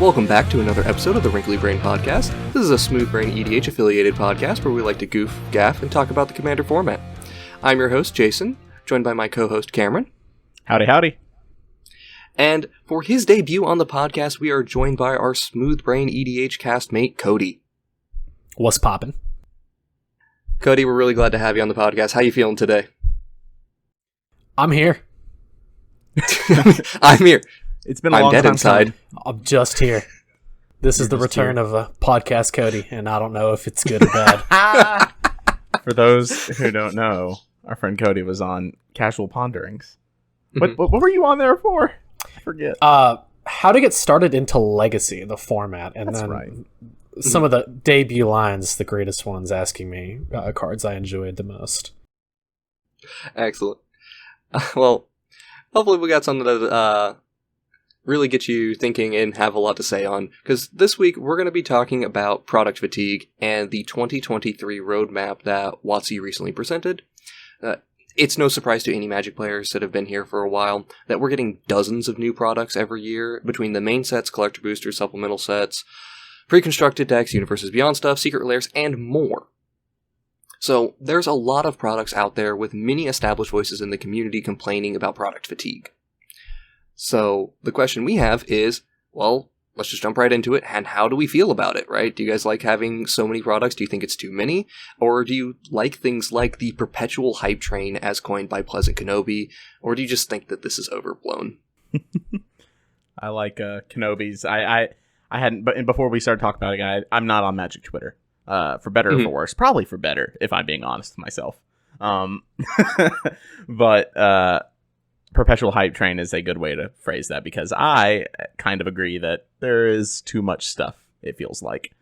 Welcome back to another episode of the Wrinkly Brain Podcast. This is a SmoothBrainEDH affiliated podcast where we like to goof, gaff, and talk about the Commander format. I'm your host, Jason, joined by my co-host, Cameron. Howdy, howdy. And for his debut on the podcast, we are joined by our SmoothBrainEDH castmate, Cody. What's poppin'? Cody, we're really glad to have you on the podcast. How you feeling today? I'm here. I'm here. It's been a long dead time inside. I'm just here. This is the return of a podcast Cody, and I don't know if it's good or bad. For those who don't know, our friend Cody was on Casual Ponderings. What were you on there for? I forget. How to get started into Legacy, the format, and That's then right. some of the debut lines, the greatest ones, asking me cards I enjoyed the most. Excellent. Well, hopefully we got something that really get you thinking and have a lot to say on, because this week we're going to be talking about product fatigue and the 2023 roadmap that WotC recently presented. It's no surprise to any Magic players that have been here for a while that we're getting dozens of new products every year between the main sets, collector boosters, supplemental sets, pre-constructed decks, Universes Beyond stuff, secret layers, and more. So there's a lot of products out there with many established voices in the community complaining about product fatigue. So the question we have is, well, let's just jump right into it, and how do we feel about it, right? Do you guys like having so many products? Do you think it's too many? Or do you like things like the perpetual hype train as coined by Pleasant Kenobi? Or do you just think that this is overblown? I like Kenobi's. I hadn't, but before we started talking about it, I'm not on Magic Twitter. For better or for worse. Probably for better, if I'm being honest with myself. But perpetual hype train is a good way to phrase that, because I kind of agree that there is too much stuff, it feels like.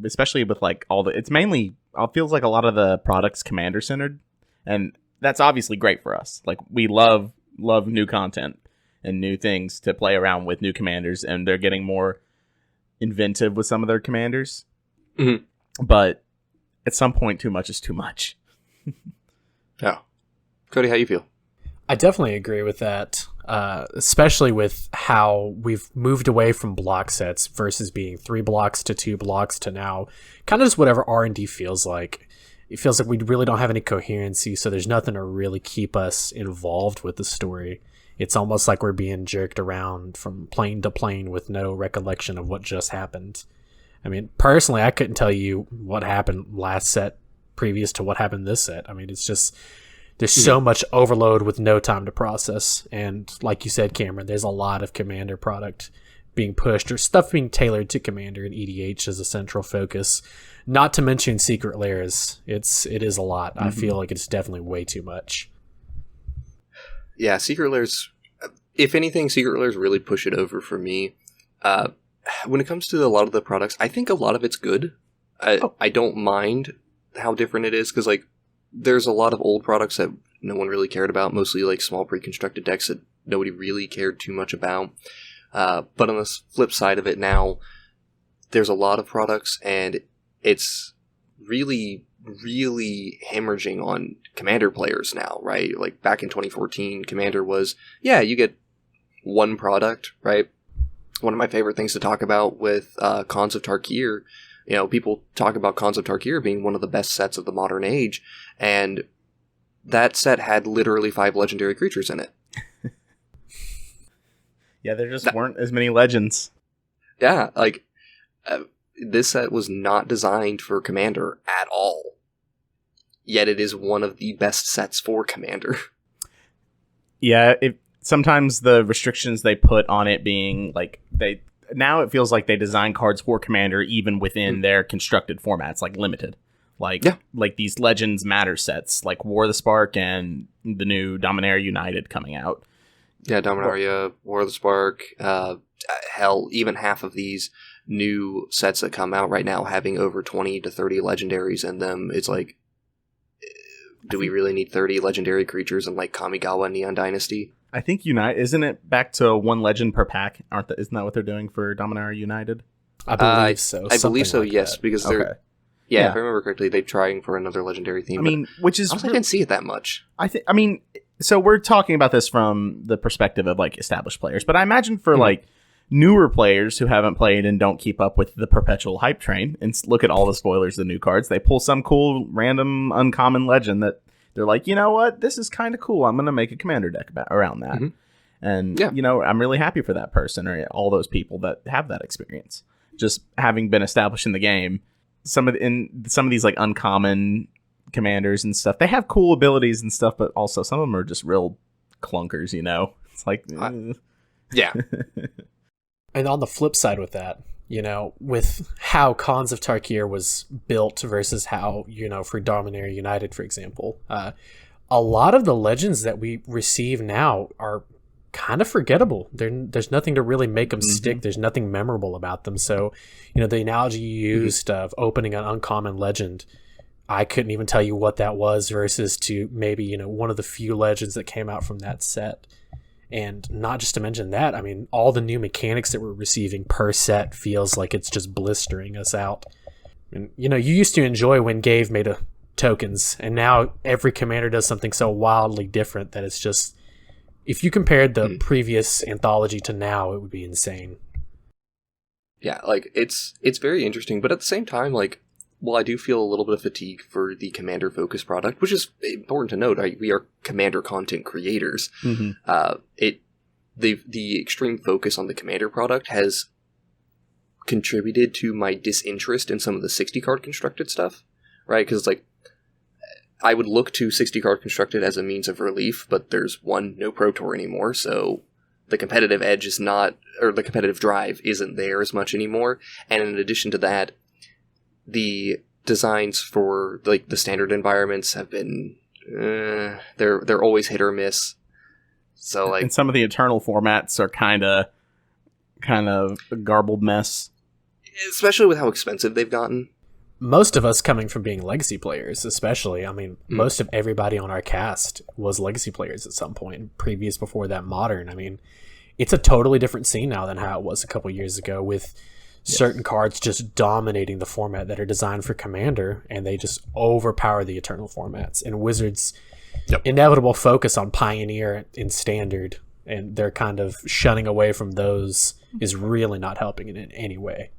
Especially with like all the, it's mainly, it feels like a lot of the products commander centered, and that's obviously great for us. Like, we love new content and new things to play around with, new commanders, and they're getting more inventive with some of their commanders. Mm-hmm. But at some point, too much is too much. Yeah. Cody, how you feel? I definitely agree with that, especially with how we've moved away from block sets versus being 3 blocks to 2 blocks to now kind of just whatever R&D feels like. It feels like we really don't have any coherency, so there's nothing to really keep us involved with the story. It's almost like we're being jerked around from plane to plane with no recollection of what just happened. I mean, personally, I couldn't tell you what happened last set previous to what happened this set. I mean, it's just, there's so much overload with no time to process. And like you said, Cameron, there's a lot of Commander product being pushed, or stuff being tailored to Commander and EDH as a central focus. Not to mention secret layers. It is a lot. I feel like it's definitely way too much. Yeah, secret layers, if anything, secret layers really push it over for me. When it comes to a lot of the products, I think a lot of it's good. I don't mind how different it is, because like, there's a lot of old products that no one really cared about, mostly like small pre-constructed decks that nobody really cared too much about. But on the flip side of it now, there's a lot of products, and it's really, really hemorrhaging on Commander players now, right? Like, back in 2014, Commander was, yeah, you get one product, right? One of my favorite things to talk about with Khans of Tarkir, you know, people talk about Khans of Tarkir being one of the best sets of the modern age, and that set had literally 5 legendary creatures in it. Yeah, there just weren't as many legends. Yeah, like, this set was not designed for Commander at all. Yet it is one of the best sets for Commander. Yeah, sometimes the restrictions they put on it being, like, now it feels like they design cards for Commander even within their constructed formats, like limited. Like, like these Legends Matter sets, like War of the Spark and the new Dominaria United coming out. Yeah, Dominaria, War of the Spark, hell, even half of these new sets that come out right now having over 20 to 30 legendaries in them. It's like, do we really need 30 legendary creatures in like Kamigawa Neon Dynasty? I think isn't it back to 1 legend per pack? Isn't that what they're doing for Dominaria United? I believe so. I believe so, like yes, that. because they're... Okay. Yeah, if I remember correctly, they're trying for another legendary theme. I mean, which is... I didn't see it that much. I mean, so we're talking about this from the perspective of like established players, but I imagine for Mm-hmm. like newer players who haven't played and don't keep up with the perpetual hype train and look at all the spoilers of the new cards, they pull some cool random uncommon legend that they're like, you know what, this is kind of cool. I'm going to make a commander deck around that. Mm-hmm. And, Yeah. you know, I'm really happy for that person or all those people that have that experience. Just having been established in the game, some of these like uncommon commanders and stuff, they have cool abilities and stuff, but also some of them are just real clunkers, you know? It's like... Yeah. And on the flip side with that, you know, with how Khans of Tarkir was built versus how, you know, for Dominaria United, for example, a lot of the legends that we receive now are kind of forgettable. There's nothing to really make them stick. There's nothing memorable about them. So, you know, the analogy you used of opening an uncommon legend, I couldn't even tell you what that was versus to maybe, you know, one of the few legends that came out from that set. And not just to mention that, I mean, all the new mechanics that we're receiving per set feels like it's just blistering us out. And, you know, you used to enjoy when Gave made tokens, and now every commander does something so wildly different that it's just... If you compared the previous anthology to now, it would be insane. Yeah, like, it's very interesting, but at the same time, like, while I do feel a little bit of fatigue for the commander-focused product, which is important to note, we are commander content creators, the extreme focus on the commander product has contributed to my disinterest in some of the 60-card constructed stuff, right? Because it's like, I would look to 60-card constructed as a means of relief, but there's no Pro Tour anymore, so the competitive edge is not, or the competitive drive isn't there as much anymore, and in addition to that, the designs for like the standard environments have been they're always hit or miss. So like, and some of the eternal formats are kind of a garbled mess, especially with how expensive they've gotten. Most of us coming from being legacy players, especially, I mean, most of everybody on our cast was legacy players at some point, previous before that modern. I mean, it's a totally different scene now than how it was a couple years ago, with certain cards just dominating the format that are designed for Commander, and they just overpower the Eternal formats. And Wizards' inevitable focus on Pioneer and Standard, and they're kind of shunning away from those, is really not helping it in any way.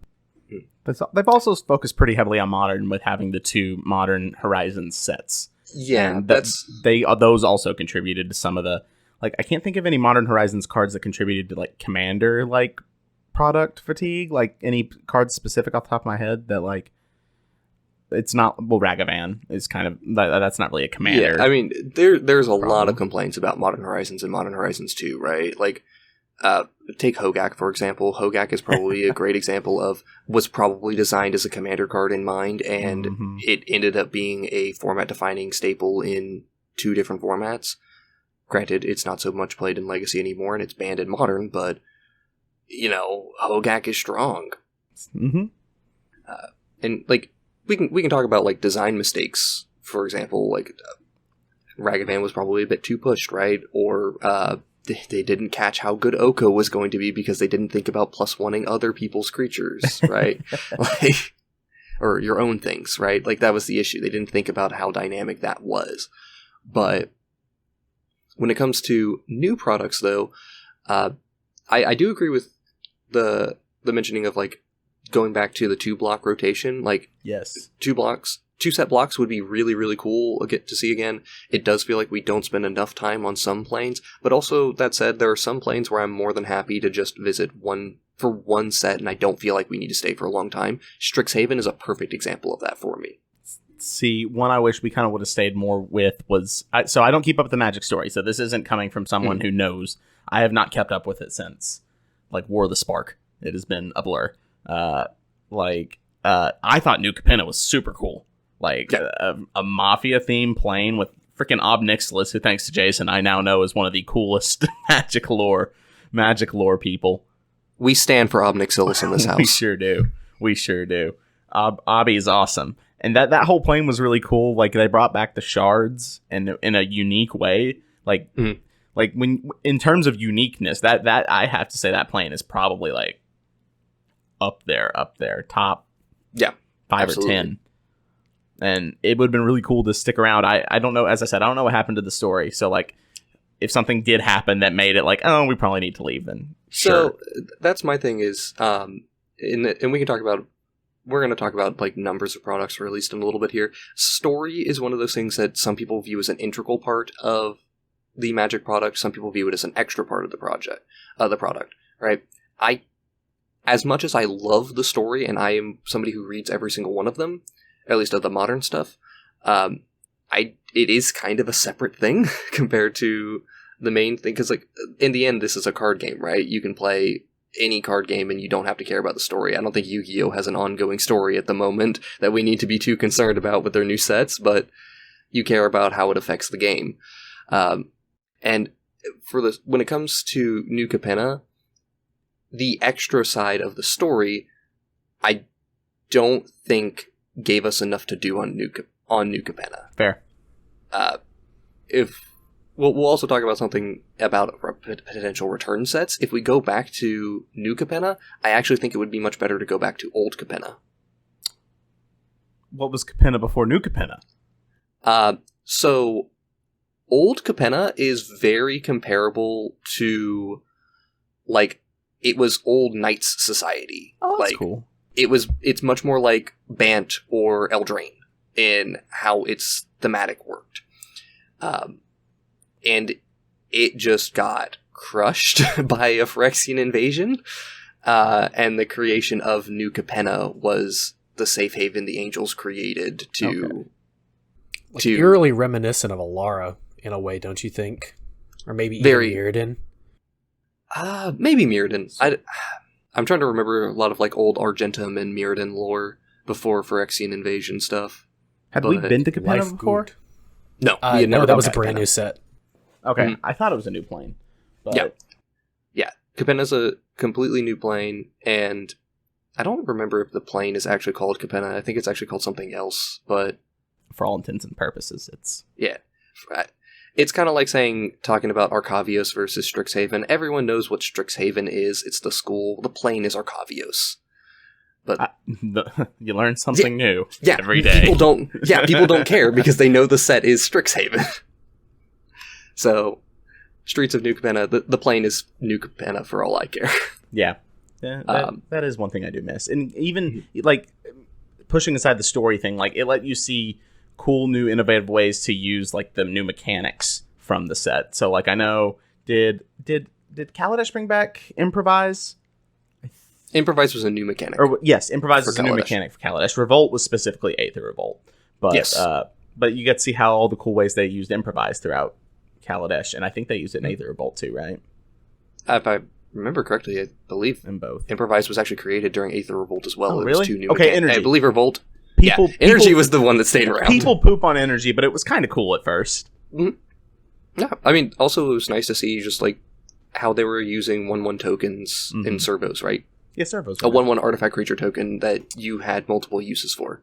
They've also focused pretty heavily on Modern with having the 2 Modern Horizons sets. Yeah, and those also contributed to some of the, like, I can't think of any Modern Horizons cards that contributed to like Commander like product fatigue, like any cards specific off the top of my head that like it's not. Well, Ragavan is kind of that's not really a commander. Yeah, I mean there's a lot of complaints about Modern Horizons and Modern Horizons 2, right? Like take Hogak for example. Hogak is probably a great example of was probably designed as a commander card in mind, and it ended up being a format defining staple in 2 different formats. Granted, it's not so much played in Legacy anymore, and it's banned in Modern, but you know, Hogak is strong. And like we can talk about like design mistakes, for example, like Ragavan was probably a bit too pushed, right? Or they didn't catch how good Oko was going to be because they didn't think about +1ing other people's creatures, right? Like, or your own things, right? Like that was the issue. They didn't think about how dynamic that was. But when it comes to new products, though, I do agree with the mentioning of like going back to the 2-block rotation. Like, yes, 2 set blocks would be really, really cool to see again. It does feel like we don't spend enough time on some planes, but also, that said, there are some planes where I'm more than happy to just visit for one set, and I don't feel like we need to stay for a long time. Strixhaven is a perfect example of that for me. See, one I wish we kind of would have stayed more with was... So I don't keep up with the Magic story, so this isn't coming from someone who knows. I have not kept up with it since, like, War of the Spark. It has been a blur. I thought New Capenna was super cool. Like, a Mafia theme plane with freaking Ob Nixilis, who, thanks to Jason, I now know is one of the coolest Magic lore people. We stand for Ob Nixilis in this house. We sure do. Obby is awesome. And that whole plane was really cool. Like, they brought back the shards in a unique way. Like, like when in terms of uniqueness, that I have to say that plane is probably like up there, top 5 absolutely. or 10. And it would have been really cool to stick around. I don't know, as I said, I don't know what happened to the story. So like if something did happen that made it like, oh, we probably need to leave, then sure. So that's my thing is, and we can talk about, we're going to talk about like numbers of products released in a little bit here. Story is one of those things that some people view as an integral part of the Magic product. Some people view it as an extra part of the product, right? As much as I love the story, and I am somebody who reads every single one of them, at least of the modern stuff, it is kind of a separate thing compared to the main thing, because like in the end, this is a card game, right? You can play any card game and you don't have to care about the story. I don't think Yu-Gi-Oh! Has an ongoing story at the moment that we need to be too concerned about with their new sets, but you care about how it affects the game. And for this, when it comes to New Capenna, the extra side of the story, I don't think gave us enough to do on New Capenna. Fair. We'll also talk about something about potential return sets. If we go back to New Capenna, I actually think it would be much better to go back to Old Capenna. What was Capenna before New Capenna? So Old Capenna is very comparable to, like, it was Old Knights Society. Oh, that's like, cool. It's much more like Bant or Eldraine in how its thematic worked. And it just got crushed by a Phyrexian invasion, and the creation of New Capenna was the safe haven the Angels created to... Like eerily reminiscent of Alara, in a way, don't you think? Or maybe even Mirrodin? Maybe Mirrodin. I'm trying to remember a lot of like old Argentum and Mirrodin lore before Phyrexian invasion stuff. Have we been to Capenna before? No, no, that was a brand new set. Okay, I thought it was a new plane. But... Yeah. Capenna's a completely new plane, and I don't remember if the plane is actually called Capenna. I think it's actually called something else, but... For all intents and purposes, it's... Yeah. It's kind of like talking about Arcavios versus Strixhaven. Everyone knows what Strixhaven is. It's the school. The plane is Arcavios. But you learn something new every day. People don't care because they know the set is Strixhaven. So, Streets of New Capenna, the plane is New Capenna for all I care. Yeah. That is one thing I do miss. And even, like, pushing aside the story thing, like, it let you see cool, new, innovative ways to use, like, the new mechanics from the set. So, like, I know, did Kaladesh bring back Improvise? Improvise was a new mechanic. Yes, Improvise was a new mechanic for Kaladesh. Revolt was specifically Aether Revolt. But, yes. But you get to see how all the cool ways they used Improvise throughout Kaladesh, and I think they used it in Aether Revolt too, right? If I remember correctly, I believe in both. Improvise was actually created during Aether Revolt as well. Oh, It was two new okay, Energy. I believe Revolt. People, Energy was the one that stayed around. People poop on Energy, but it was kind of cool at first. Mm-hmm. Yeah, I mean, also it was nice to see just like how they were using 1/1 tokens in servos, right? Yeah, servos. A 1/1 artifact creature token that you had multiple uses for.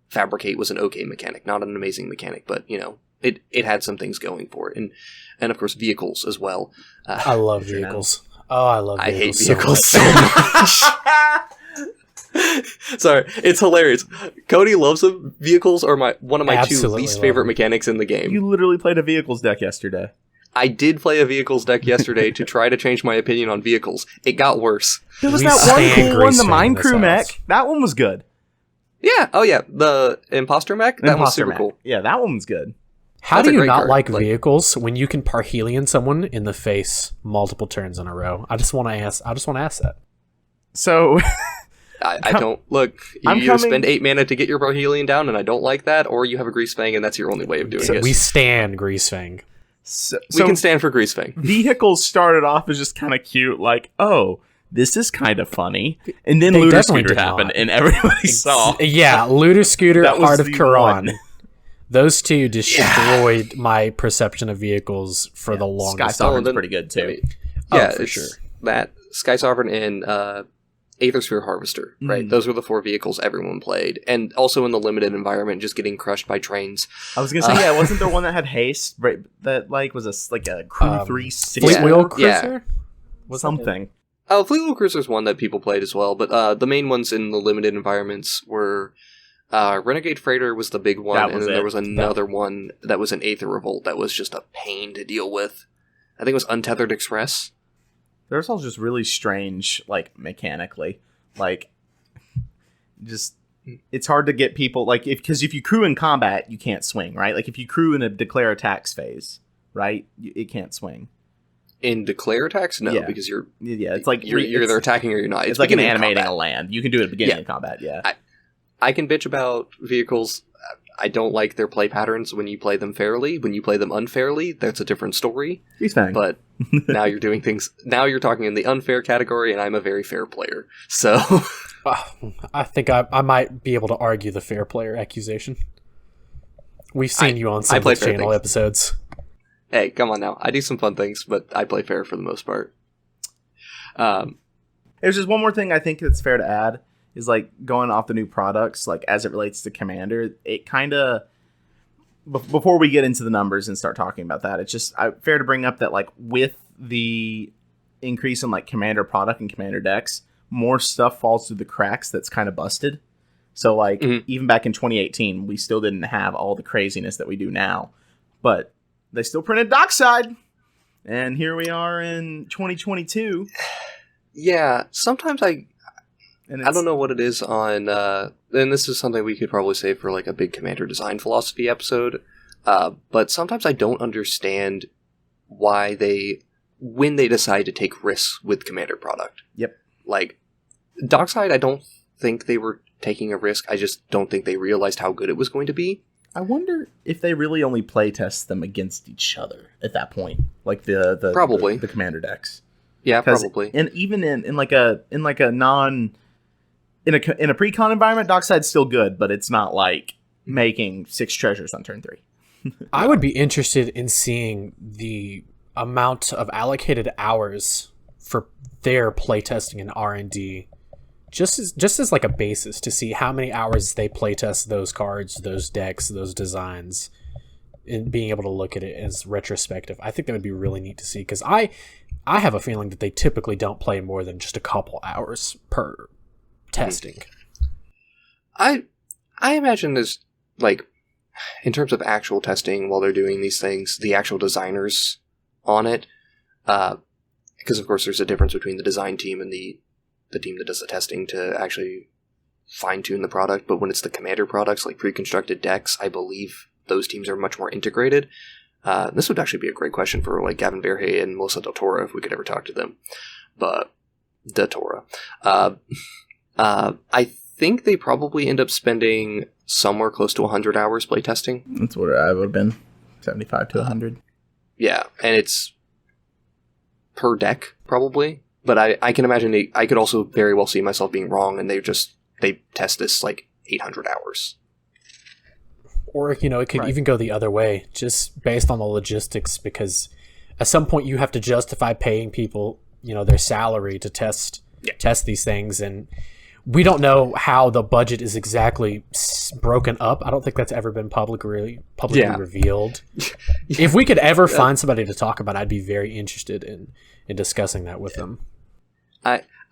Fabricate was an okay mechanic, not an amazing mechanic, but you know, it had some things going for it, and of course vehicles as well. I love vehicles. Oh, I love vehicles. I hate vehicles so much. Sorry, it's hilarious. Cody loves them. Vehicles are one of my two least favorite mechanics in the game. You literally played a vehicles deck yesterday. I did play a vehicles deck yesterday to try to change my opinion on vehicles. It got worse. There was that one cool one, the Mine Crew mech. That one was good. Yeah. Oh, yeah. The Imposter mech? That one's super cool. Yeah, that one was good. How do you not like vehicles when you can Parhelion someone in the face multiple turns in a row? I just want to ask that. So... I don't... Look, you either spend 8 mana to get your Parhelion down, and I don't like that, or you have a Greasefang, and that's your only way of doing it. We stand Greasefang. So we can stand for Greasefang. Vehicles started off as just kind of cute, like, oh, this is kind of funny. And then Looter Scooter happened, and everybody saw. Yeah, Looter Scooter, Heart of Quran. Those two destroyed my perception of vehicles for the longest time. Sky Sovereign's pretty good, too. For sure. That, Sky Sovereign and Aethersphere Harvester, right? Those were the 4 vehicles everyone played. And also in the limited environment, just getting crushed by trains. I was going to say, wasn't there one that had haste? Right, that like was a Crew 3 Fleetwheel Cruiser? Something. Fleetwheel Cruiser is one that people played as well, but the main ones in the limited environments were Renegade Freighter was the big one, and then there was another one that was an Aether Revolt that was just a pain to deal with. I think it was Untethered Express. There's all just really strange, like, mechanically. Like, just, it's hard to get people, like, because if you crew in combat, you can't swing, right? Like, if you crew in a declare attacks phase, right, it can't swing. In declare attacks? No, because you're... Yeah, it's like... You're either attacking or you're not. It's like an animating a land. You can do it at the beginning of combat, I can bitch about vehicles. I don't like their play patterns when you play them fairly. When you play them unfairly, that's a different story. He's fine. But now you're doing things... Now you're talking in the unfair category, and I'm a very fair player. So... I think I might be able to argue the fair player accusation. We've seen you on some of the channel episodes. Hey, come on now. I do some fun things, but I play fair for the most part. There's just one more thing I think that's fair to add, is like going off the new products, like as it relates to Commander, it kind of, before we get into the numbers and start talking about that, it's just fair to bring up that like with the increase in like Commander product and Commander decks, more stuff falls through the cracks that's kind of busted. So like even back in 2018, we still didn't have all the craziness that we do now, but they still printed Dockside, and here we are in 2022. Yeah, sometimes I don't know what it is on, and this is something we could probably say for like a big Commander design philosophy episode, but sometimes I don't understand why when they decide to take risks with Commander product. Yep. Like, Dockside, I don't think they were taking a risk, I just don't think they realized how good it was going to be. I wonder if they really only playtest them against each other at that point, like the probably the Commander decks. Yeah, probably. And even in a pre-con environment, Dockside's still good, but it's not like making 6 treasures on turn 3. I would be interested in seeing the amount of allocated hours for their playtesting and R&D. Just as like a basis to see how many hours they playtest those cards, those decks, those designs, and being able to look at it as retrospective. I think that would be really neat to see, because I have a feeling that they typically don't play more than just a couple hours per testing. I imagine there's, like, in terms of actual testing while they're doing these things, the actual designers on it, because of course there's a difference between the design team and the team that does the testing to actually fine-tune the product, but when it's the Commander products, like pre-constructed decks, I believe those teams are much more integrated. This would actually be a great question for like Gavin Verhey and Melissa Del Toro if we could ever talk to them. But Del Toro. I think they probably end up spending somewhere close to 100 hours playtesting. That's what I would have been, 75 to 100. Yeah, and it's per deck, probably. But I can imagine I could also very well see myself being wrong, and they test this like 800 hours. Or, it could even go the other way, just based on the logistics, because at some point you have to justify paying people, their salary to test these things, and we don't know how the budget is exactly broken up. I don't think that's ever been publicly revealed. If we could ever find somebody to talk about, I'd be very interested in discussing that with them.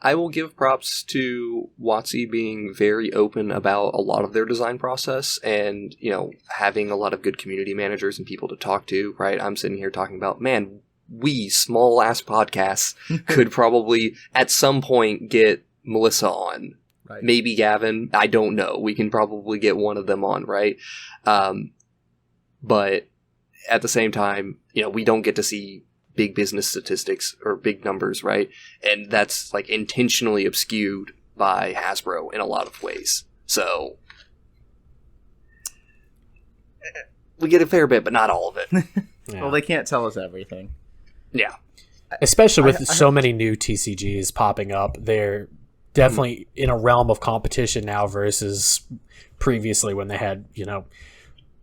I will give props to WotC being very open about a lot of their design process and, having a lot of good community managers and people to talk to, right? I'm sitting here talking about, man, we small-ass podcasts could probably at some point get Melissa on. Right. Maybe Gavin. I don't know. We can probably get one of them on, right? But at the same time, we don't get to see big business statistics or big numbers, right? And that's like intentionally obscured by Hasbro in a lot of ways. So we get a fair bit, but not all of it. Yeah. Well, they can't tell us everything. Yeah. Especially with so many new TCGs popping up, they're definitely in a realm of competition now versus previously when they had,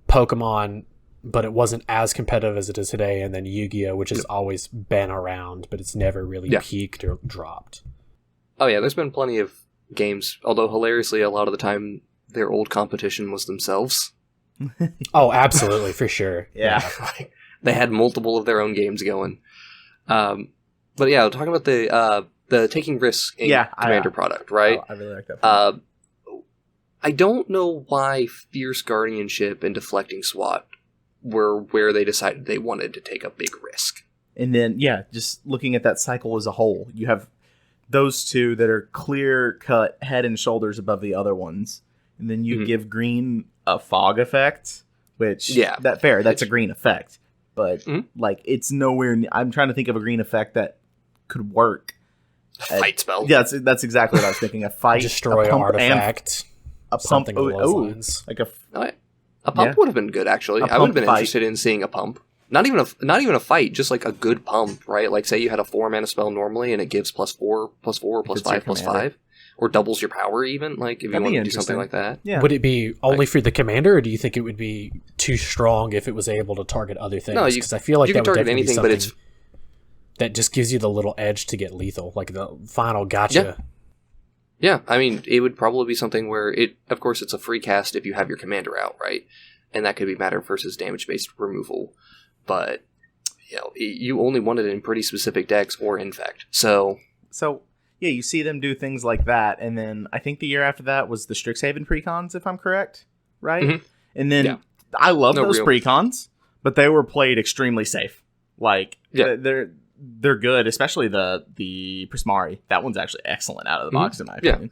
Pokemon, but it wasn't as competitive as it is today, and then Yu-Gi-Oh!, which has always been around, but it's never really peaked or dropped. Oh yeah, there's been plenty of games, although hilariously a lot of the time their old competition was themselves. Oh, absolutely, for sure. Yeah. They had multiple of their own games going. But yeah, talking about the taking risks in Commander product, right? I really like that. I don't know why Fierce Guardianship and Deflecting SWAT were where they decided they wanted to take a big risk. And then, yeah, just looking at that cycle as a whole, you have those two that are clear-cut head and shoulders above the other ones. And then you give green a fog effect, which, that's a green effect. But, like, it's nowhere... I'm trying to think of a green effect that could work. A fight spell. Yeah, that's exactly what I was thinking. A fight, destroy a pump, artifact, a pump. something along those lines. Like a pump would have been good, actually. I would have been interested in seeing a pump. Not even a fight, just like a good pump, right? Like, say you had a 4-mana spell normally, and it gives +4, +4, +5, +5, or doubles your power even. Like, if you want to do something like that. Yeah. Would it be only for the commander, or do you think it would be too strong if it was able to target other things? No, because I feel like you that can would target definitely anything, be but something that just gives you the little edge to get lethal, like the final gotcha. Yeah, I mean, it would probably be something where of course, it's a free cast if you have your commander out, right? And that could be matter versus damage-based removal. But, you only want it in pretty specific decks or infect. So, yeah, you see them do things like that. And then I think the year after that was the Strixhaven precons, if I'm correct, right? Mm-hmm. And then I love those precons, but they were played extremely safe. Like, they're good, especially the Prismari. That one's actually excellent out of the box, in my opinion.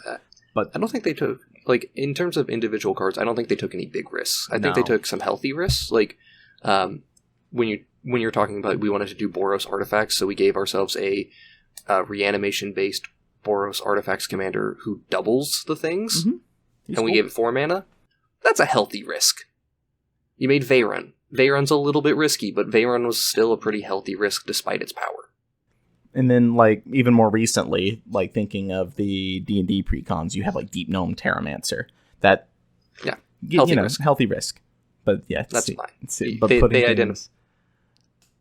But I don't think they took, like, in terms of individual cards, I don't think they took any big risks. I think they took some healthy risks. Like, when you're talking about, we wanted to do Boros artifacts, so we gave ourselves a reanimation-based Boros artifacts commander who doubles the things, and we gave it 4 mana. That's a healthy risk. You made Veyron. Veyron's a little bit risky, but Veyron was still a pretty healthy risk despite its power. And then, like, even more recently, like, thinking of the D&D precons, you have, like, Deep Gnome Terramancer. That, healthy risk. But, yeah, that's fine.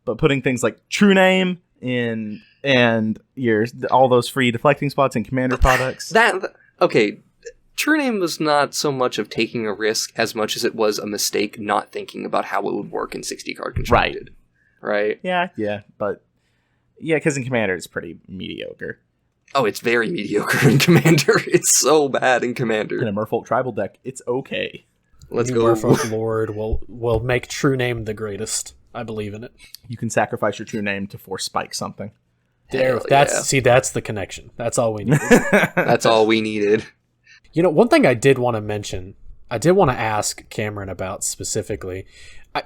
But putting things like True Name in and all those free deflecting spots and commander products. True Name was not so much of taking a risk as much as it was a mistake not thinking about how it would work in 60-card constructed. Right? Yeah, but... Yeah, because in Commander it's pretty mediocre. Oh, it's very mediocre in Commander. It's so bad in Commander. In a Merfolk Tribal deck, it's okay. Let's go. Merfolk Lord will make True Name the greatest. I believe in it. You can sacrifice your True Name to force spike something. That's the connection. That's all we needed. That's all we needed. One thing I did want to mention, I did want to ask Cameron about specifically.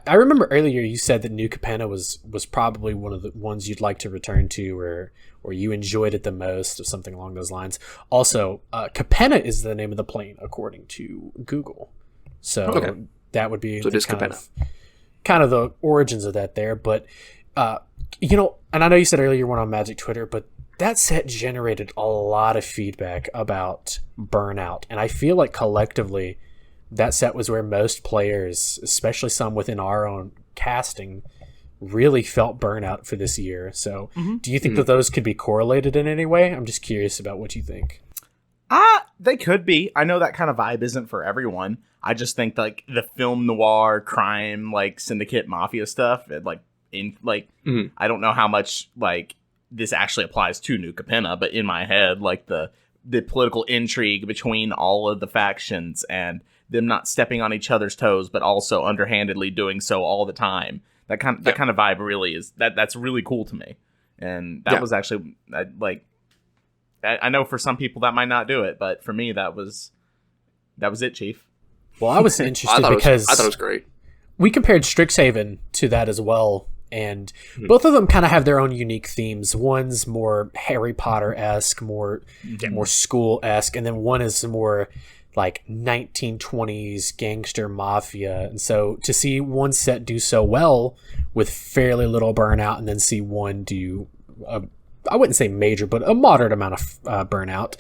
I remember earlier you said that New Capenna was probably one of the ones you'd like to return to, or you enjoyed it the most, or something along those lines. Also, Capenna is the name of the plane according to Google, so that would be kind of the origins of that there. But and I know you said earlier you weren't on Magic Twitter, but that set generated a lot of feedback about burnout, and I feel like collectively that set was where most players, especially some within our own casting, really felt burnout for this year. So do you think that those could be correlated in any way? I'm just curious about what you think. They could be. I know that kind of vibe isn't for everyone. I just think like the film noir crime, like syndicate mafia stuff, I don't know how much like this actually applies to New Capenna, but in my head, like the political intrigue between all of the factions and them not stepping on each other's toes, but also underhandedly doing so all the time. That kind of vibe really is that's really cool to me. And that was actually I know for some people that might not do it, but for me that was it, Chief. Well, I was interested because I thought it was great. We compared Strixhaven to that as well, and both of them kind of have their own unique themes. One's more Harry Potter-esque, more school-esque, and then one is more like 1920s gangster mafia. And so to see one set do so well with fairly little burnout, and then see one do I wouldn't say major, but a moderate amount of burnout,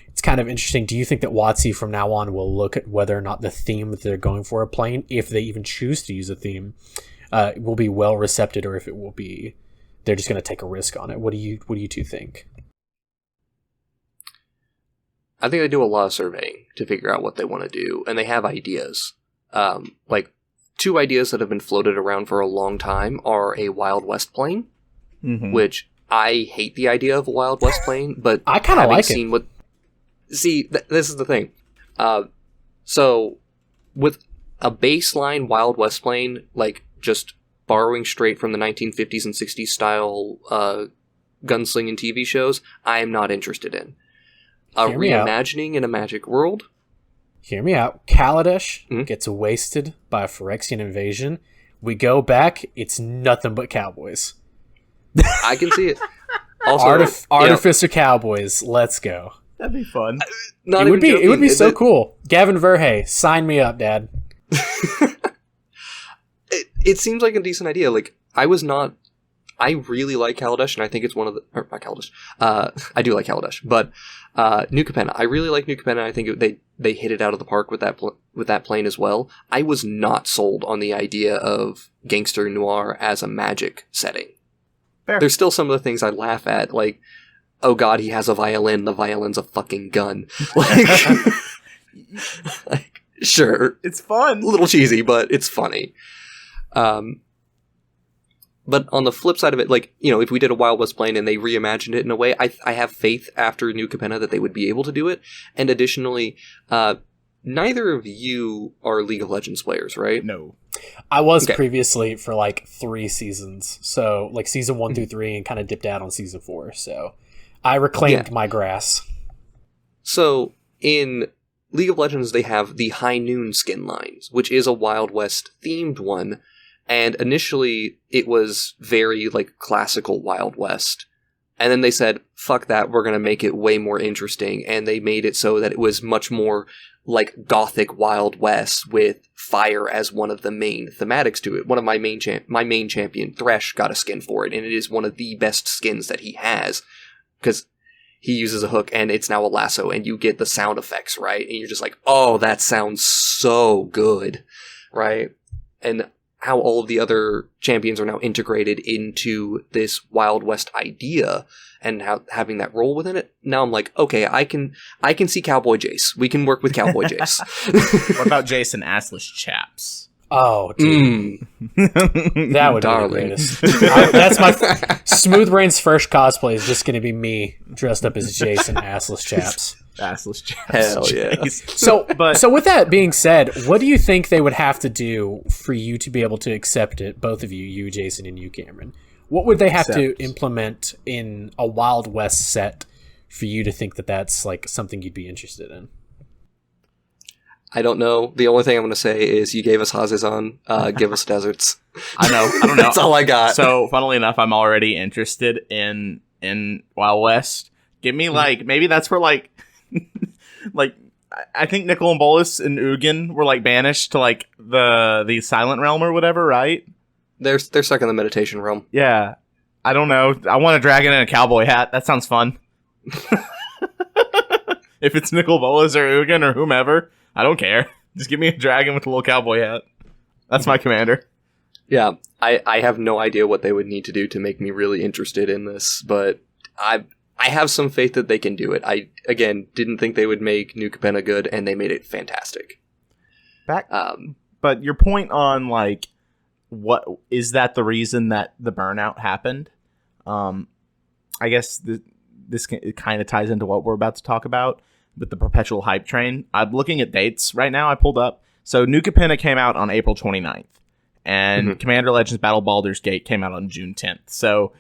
it's kind of interesting. Do you think that WotC from now on will look at whether or not the theme that they're going for a plane, if they even choose to use a theme, will be well received, or if it will be they're just going to take a risk on it? What do you two think? I think they do a lot of surveying to figure out what they want to do, and they have ideas. Like 2 ideas that have been floated around for a long time are a Wild West plane, which I hate the idea of a Wild West plane, but I kind of like it. This is the thing. So, with a baseline Wild West plane, like just borrowing straight from the 1950s and 60s style gunslinging TV shows, I am not interested in. A reimagining in a magic world? Hear me out. Kaladesh gets wasted by a Phyrexian invasion. We go back, it's nothing but cowboys. I can see it. Also, Artificer cowboys, let's go. That'd be fun. It would be so cool. Gavin Verhey, sign me up, Dad. It seems like a decent idea. Like, I really like Kaladesh, and I think it's one of the... Or, not Kaladesh. I do like Kaladesh, but New Capenna. I really like New Capenna. I think they hit it out of the park with that plane as well. I was not sold on the idea of Gangster Noir as a magic setting. Fair. There's still some of the things I laugh at, like, oh god, he has a violin, the violin's a fucking gun. Like, sure. It's fun. A little cheesy, but it's funny. But on the flip side of it, like, you know, if we did a Wild West plane and they reimagined it in a way, I have faith after New Capenna that they would be able to do it. And additionally, neither of you are League of Legends players, right? No. I was previously for like 3 seasons. So like season 1 through 3 and kind of dipped out on season 4. So I reclaimed my grass. So in League of Legends, they have the High Noon skin lines, which is a Wild West themed one. And initially it was very like classical Wild West. And then they said, fuck that, we're going to make it way more interesting. And they made it so that it was much more like gothic Wild West with fire as one of the main thematics to it. One of my main champion, Thresh, got a skin for it, and it is one of the best skins that he has, because he uses a hook and it's now a lasso, and you get the sound effects, right? And you're just like, oh, that sounds so good, right? And how all of the other champions are now integrated into this Wild West idea and how having that role within it. Now I'm like, okay, I can see Cowboy Jace. We can work with Cowboy Jace. What about Jason Assless Chaps? Oh, dude. That would be the greatest. That's my SmoothBrain's first cosplay is just going to be me dressed up as Jason Assless Chaps. Assless Chaps. Hell yeah. So with that being said, what do you think they would have to do for you to be able to accept it, both of you Jason and you, Cameron? What would they have to implement in a Wild West set for you to think that that's like something you'd be interested in? I don't know. The only thing I'm going to say is you gave us Hazezon, give us deserts. I don't know. That's all I got. So, funnily enough, I'm already interested in Wild West. Give me, like, maybe that's where, like, like, I think Nicol and Bolas and Ugin were, like, banished to, like, the Silent Realm or whatever, right? They're stuck in the meditation realm. Yeah. I don't know. I want a dragon in a cowboy hat. That sounds fun. If it's Nicol Bolas or Ugin or whomever, I don't care. Just give me a dragon with a little cowboy hat. That's my commander. Yeah, I have no idea what they would need to do to make me really interested in this, but I have some faith that they can do it. I, again, didn't think they would make New Capenna good, and they made it fantastic. But your point on, like, what is that the reason that the burnout happened? I guess this kind of ties into what we're about to talk about with the perpetual hype train. I'm looking at dates right now. I pulled up. So New Capenna came out on April 29th, and Commander Legends Battle Baldur's Gate came out on June 10th. So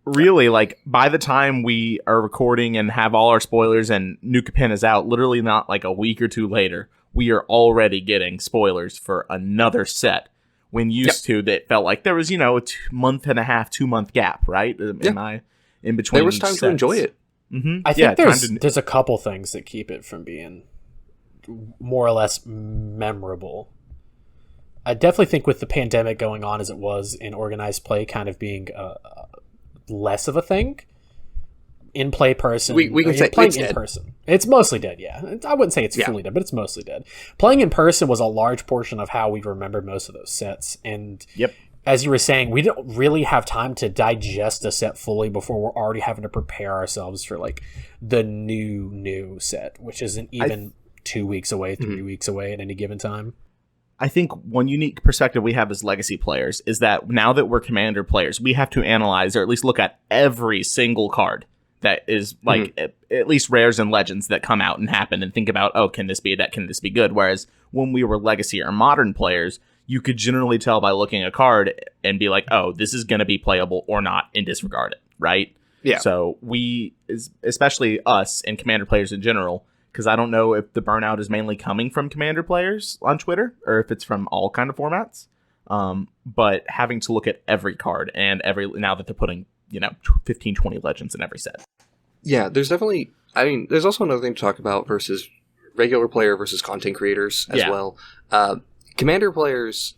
really, like, by the time we are recording and have all our spoilers and New Capenna's out, literally not like a week or two later, we are already getting spoilers for another set. When used to, that felt like there was, you know, a 2.5-month gap, right? In between. There was time to enjoy it. Mm-hmm. I think there's a couple things that keep it from being more or less memorable. I definitely think with the pandemic going on as it was, in organized play kind of being less of a thing, in play person, we can say playing it's in dead. Person. It's mostly dead. Yeah, I wouldn't say it's fully dead, but it's mostly dead. Playing in person was a large portion of how we remember most of those sets, and as you were saying, we don't really have time to digest a set fully before we're already having to prepare ourselves for like the new set, which isn't even 2 weeks away, 3 weeks away at any given time. I think one unique perspective we have as legacy players is that now that we're commander players, we have to analyze or at least look at every single card that is like at least rares and legends that come out and happen and think about, oh, can this be that? Can this be good? Whereas when we were legacy or modern players, you could generally tell by looking at a card and be like, oh, this is going to be playable or not, and disregard it, right? Yeah. So we, especially us and Commander players in general, because I don't know if the burnout is mainly coming from Commander players on Twitter or if it's from all kind of formats. But having to look at every card and now that they're putting, 15, 20 legends in every set. Yeah, there's definitely, there's also another thing to talk about versus regular player versus content creators as well. Commander players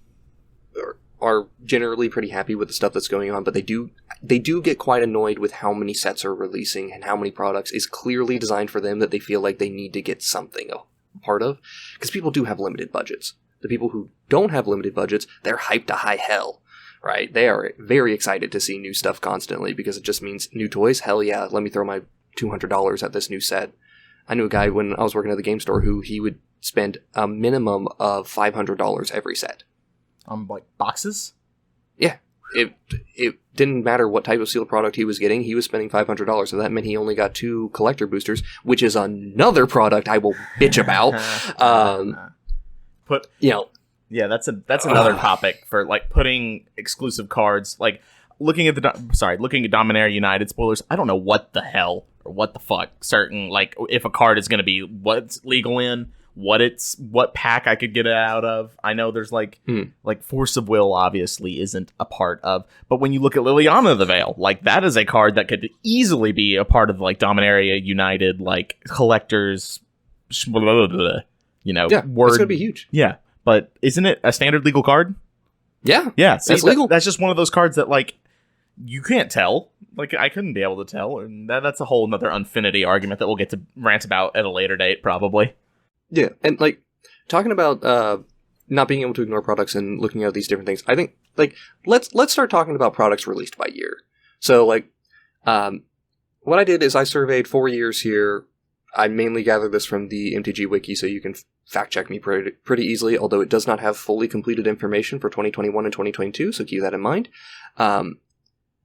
are generally pretty happy with the stuff that's going on, but they do get quite annoyed with how many sets are releasing and how many products is clearly designed for them that they feel like they need to get something a part of, because people do have limited budgets. The people who don't have limited budgets, they're hyped to high hell, right? They are very excited to see new stuff constantly because it just means new toys. Hell yeah, let me throw my $200 at this new set. I knew a guy when I was working at the game store who he would spend a minimum of $500 every set. Like boxes? Yeah. It didn't matter what type of sealed product he was getting. He was spending $500, so that meant he only got 2 collector boosters, which is another product I will bitch about. Yeah, that's another topic for like putting exclusive cards. Like looking at Dominaria United spoilers. I don't know what the hell or what the fuck certain like if a card is going to be what's legal in. What pack I could get it out of. I know there's like Force of Will obviously isn't a part of, but when you look at Liliana the Veil, like that is a card that could easily be a part of like Dominaria United, like collectors, blah, blah, blah, it's gonna be huge. Yeah, but isn't it a standard legal card? Yeah, see, it's legal. That's just one of those cards that like you can't tell. Like I couldn't be able to tell, and that's a whole nother Unfinity argument that we'll get to rant about at a later date, probably. Yeah, and like talking about not being able to ignore products and looking at these different things, I think like let's start talking about products released by year. So like what I did is I surveyed 4 years here. I mainly gathered this from the MTG wiki, so you can fact check me pretty easily, although it does not have fully completed information for 2021 and 2022, so keep that in mind.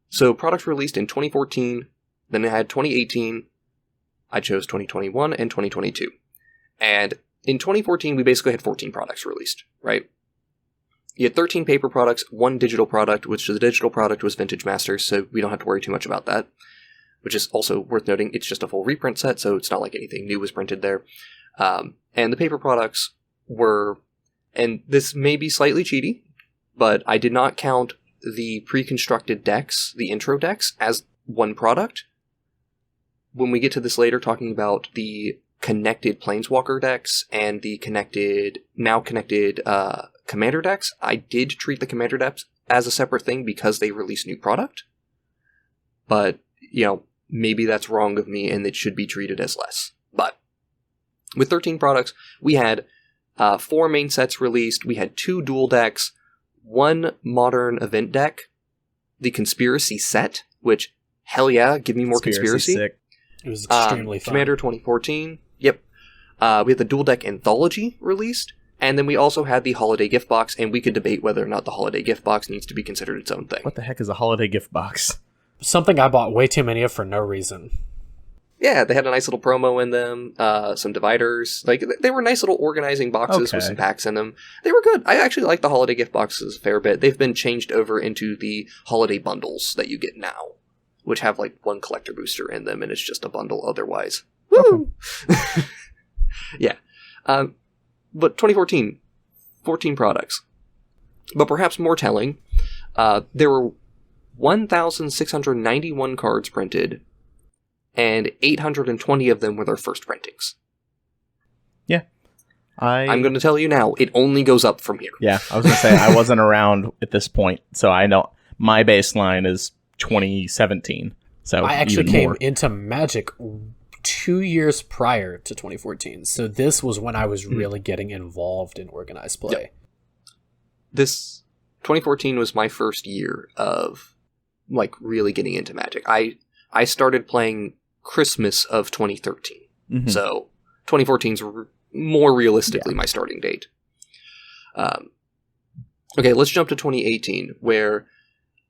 So products released in 2014, then I had 2018, I chose 2021 and 2022. And in 2014, we basically had 14 products released, right? You had 13 paper products, 1 digital product, which the digital product was Vintage Masters, so we don't have to worry too much about that. Which is also worth noting, it's just a full reprint set, so it's not like anything new was printed there. And the paper products were, and this may be slightly cheaty, but I did not count the pre-constructed decks, the intro decks, as one product. When we get to this later, talking about the connected Planeswalker decks and the connected Commander decks, I did treat the Commander decks as a separate thing because they release new product. But, maybe that's wrong of me and it should be treated as less. But with 13 products, we had 4 main sets released. We had 2 dual decks, 1 modern event deck, the Conspiracy set, which, hell yeah, give me more Conspiracy. Sick. It was extremely fun. Commander 2014, yep. We had the dual deck Anthology released, and then we also had the Holiday Gift Box, and we could debate whether or not the Holiday Gift Box needs to be considered its own thing. What the heck is a Holiday Gift Box? Something I bought way too many of for no reason. Yeah, they had a nice little promo in them, some dividers. Like, they were nice little organizing boxes with some packs in them. They were good. I actually like the Holiday Gift Boxes a fair bit. They've been changed over into the Holiday Bundles that you get now, which have, 1 collector booster in them, and it's just a bundle otherwise. Woo! Okay. Yeah. But 2014, 14 products. But perhaps more telling, there were 1,691 cards printed, and 820 of them were their first printings. Yeah. I'm going to tell you now, it only goes up from here. Yeah, I was going to say, I wasn't around at this point, so I know my baseline is 2017. So I actually came into Magic 2 years prior to 2014, so this was when I was really getting involved in organized play. Yep. This 2014 was my first year of really getting into Magic. I started playing Christmas of 2013, so 2014 is more realistically my starting date. Okay, let's jump to 2018, where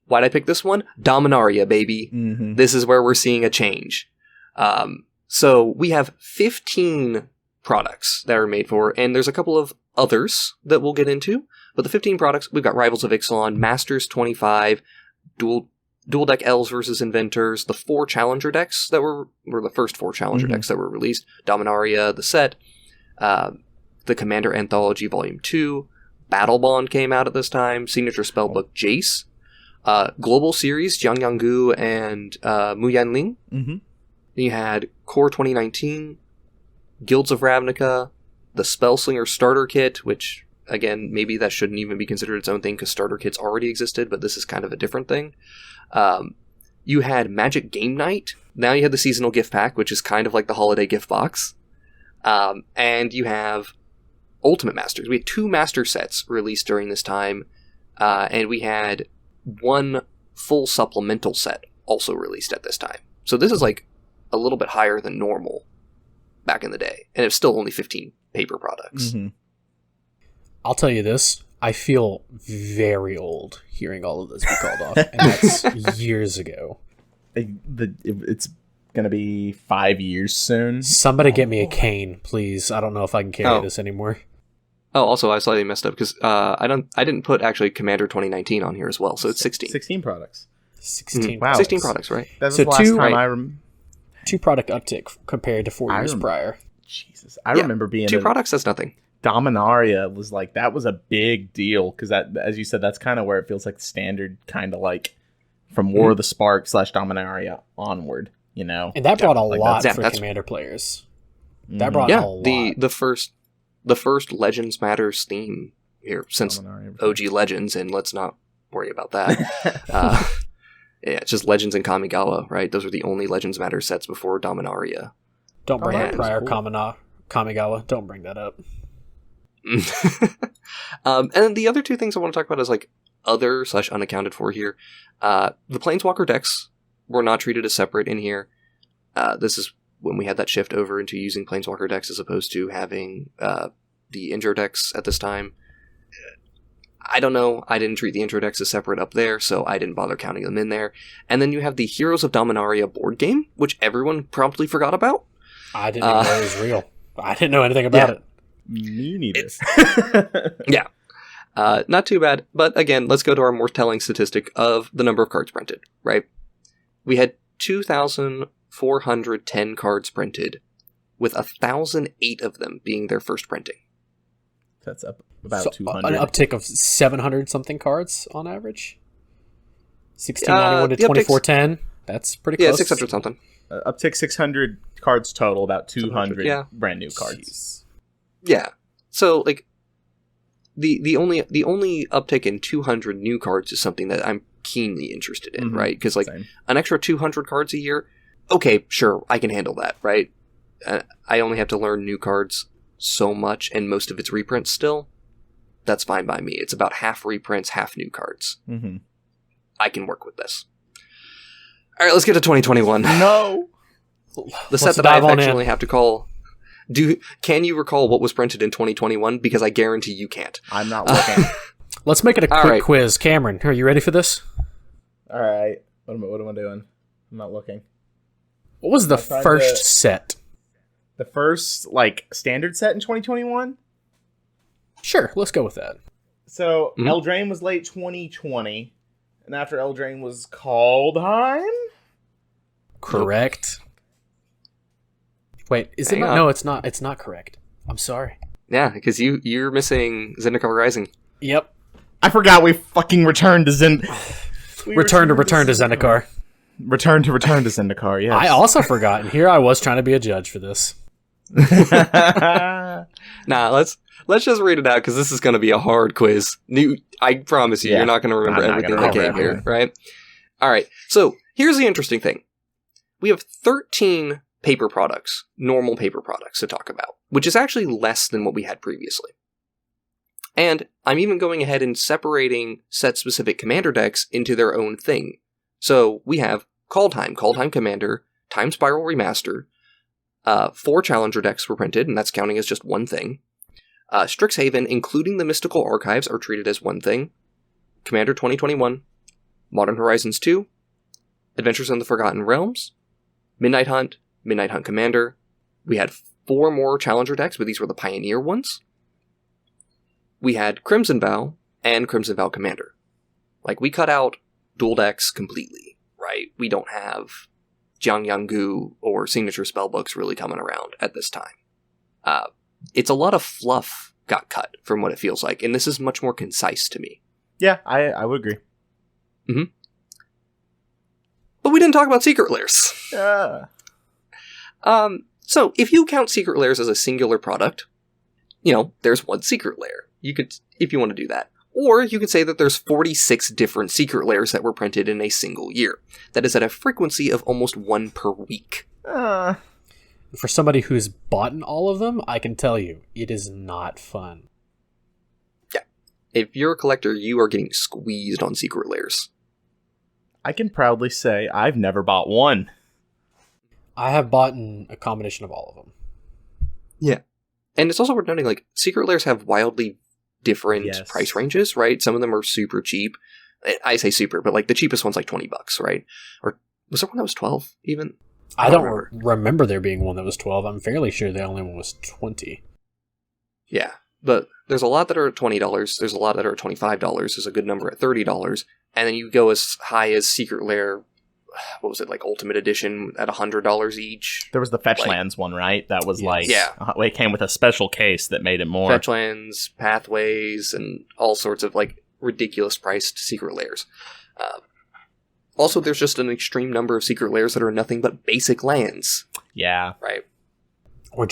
why'd I pick this one? Dominaria, baby. This is where we're seeing a change. So we have 15 products that are made for, and there's a couple of others that we'll get into. But the 15 products, we've got Rivals of Ixalan, Masters 25, Dual Deck Elves versus Inventors, the 4 Challenger decks that were the first 4 Challenger decks that were released, Dominaria, the set, the Commander Anthology Volume 2, Battle Bond came out at this time, Signature Spellbook Jace, Global Series, Jiang Yanggu and Mu Yanling. Mm-hmm. You had Core 2019, Guilds of Ravnica, the Spellslinger Starter Kit, which, again, maybe that shouldn't even be considered its own thing because starter kits already existed, but this is kind of a different thing. You had Magic Game Night. Now you had the Seasonal Gift Pack, which is kind of like the holiday gift box. And you have Ultimate Masters. We had 2 Master sets released during this time, and we had 1 full supplemental set also released at this time. So this is like a little bit higher than normal back in the day, and it's still only 15 paper products. Mm-hmm. I'll tell you this, I feel very old hearing all of this be called off, and that's years ago. It's going to be 5 years soon. Somebody get me a cane, please. I don't know if I can carry this anymore. Oh, also, I slightly messed up because I didn't put actually Commander 2019 on here as well, so it's 16. 16 products. 16 Wow. 16 products, right? That was So the last two- time right. 2 product uptick compared to 4 years prior. Jesus. I remember being 2 products, that's nothing. Dominaria was like, that was a big deal because that, as you said, that's kind of where it feels like standard, kind of like from War of the Spark / Dominaria onward, you know? And that brought a like lot that's- for yeah, Commander players. Mhm. That brought a lot. the first Legends Matters theme here since Dominaria. OG Legends, and let's not worry about that. Yeah, it's just Legends and Kamigawa, right? Those are the only Legends Matters sets before Dominaria. Don't bring man, up prior that's cool. Kamigawa. Don't bring that up. And then the other 2 things I want to talk about is like other / unaccounted for here. The Planeswalker decks were not treated as separate in here. This is when we had that shift over into using Planeswalker decks as opposed to having the intro decks at this time. I don't know. I didn't treat the intro decks as separate up there, so I didn't bother counting them in there. And then you have the Heroes of Dominaria board game, which everyone promptly forgot about. I didn't even know it was real. I didn't know anything about it. Me neither. Yeah. Not too bad. But again, let's go to our more telling statistic of the number of cards printed, right? We had 2,410 cards printed, with 1,008 of them being their first printing. That's up about So, 200. an uptick of 700 something cards on average. 1691 to the uptick's- 2410. That's pretty Yeah, close. 600 something. Uptick 600 cards total, about 200 yeah. brand new cards. Jeez. Yeah. So, like, the only uptick in 200 new cards is something that I'm keenly interested in, Mhm. right? Because, like, Same. an extra 200 cards a year, okay, sure, I can handle that, right? I only have to learn new cards so much, and most of it's reprints still. That's fine by me. It's about half reprints, half new cards. Mm-hmm. I can work with this. All right, let's get to 2021. No! The set Let's that I dive on in. affectionately have to call. Can you recall what was printed in 2021? Because I guarantee you can't. I'm not looking. Let's make it a All quick right. quiz. Cameron, are you ready for this? All right. What am I doing? I'm not looking. What was the I tried first to- set? The first, standard set in 2021? Sure, let's go with that. So, Mhm. Eldraine was late 2020. And after Eldraine was Kaldheim? Correct. Wait, is it Hang not? on. No, it's not. It's not correct. I'm sorry. Yeah, because you're missing Zendikar Rising. Yep. I forgot we fucking returned to Return to Zendikar. Return to Zendikar, yes. I also forgot, and here I was trying to be a judge for this. Nah, let's just read it out because this is going to be a hard quiz. I promise you, Yeah. you're not going to remember I'm not everything gonna that came remember here, everything. right? All right. So here's the interesting thing: we have 13 paper products, normal paper products to talk about, which is actually less than what we had previously. And I'm even going ahead and separating set-specific commander decks into their own thing. So we have Kaldheim Commander, Time Spiral Remaster. 4 Challenger decks were printed, and that's counting as just one thing. Strixhaven, including the Mystical Archives, are treated as one thing. Commander 2021, Modern Horizons 2, Adventures in the Forgotten Realms, Midnight Hunt, Midnight Hunt Commander. We had 4 more Challenger decks, but these were the Pioneer ones. We had Crimson Vow and Crimson Vow Commander. Like, we cut out dual decks completely, right? We don't have Jiang Yang or Signature Spellbooks really coming around at this time. It's a lot of fluff got cut from what it feels like, and this is much more concise to me. Yeah, I would agree. Mm-hmm. But we didn't talk about Secret Lairs. So, if you count Secret Lairs as a singular product, there's one Secret Lair. You could, if you want to do that. Or you could say that there's 46 different Secret Lairs that were printed in a single year. That is at a frequency of almost 1 per week. For somebody who's bought all of them, I can tell you, it is not fun. Yeah. If you're a collector, you are getting squeezed on Secret Lairs. I can proudly say I've never bought one. I have bought a combination of all of them. Yeah. And it's also worth noting, like, Secret Lairs have wildly different price ranges, right? Some of them are super cheap. I say super, but, like, the cheapest one's like $20, right? Or was there one that was 12 even? I don't remember there being one that was 12. I'm fairly sure the only one was 20. Yeah, but there's a lot that are at $20. There's a lot that are at $25. There's a good number at $30. And then you go as high as Secret Lair, what was it, like Ultimate Edition at $100 each. There was the Fetchlands one, right? That was it came with a special case that made it more. Fetchlands, Pathways, and all sorts of, like, ridiculous priced Secret Lairs. Also, there's just an extreme number of Secret Lairs that are nothing but basic lands. Yeah. Right. Or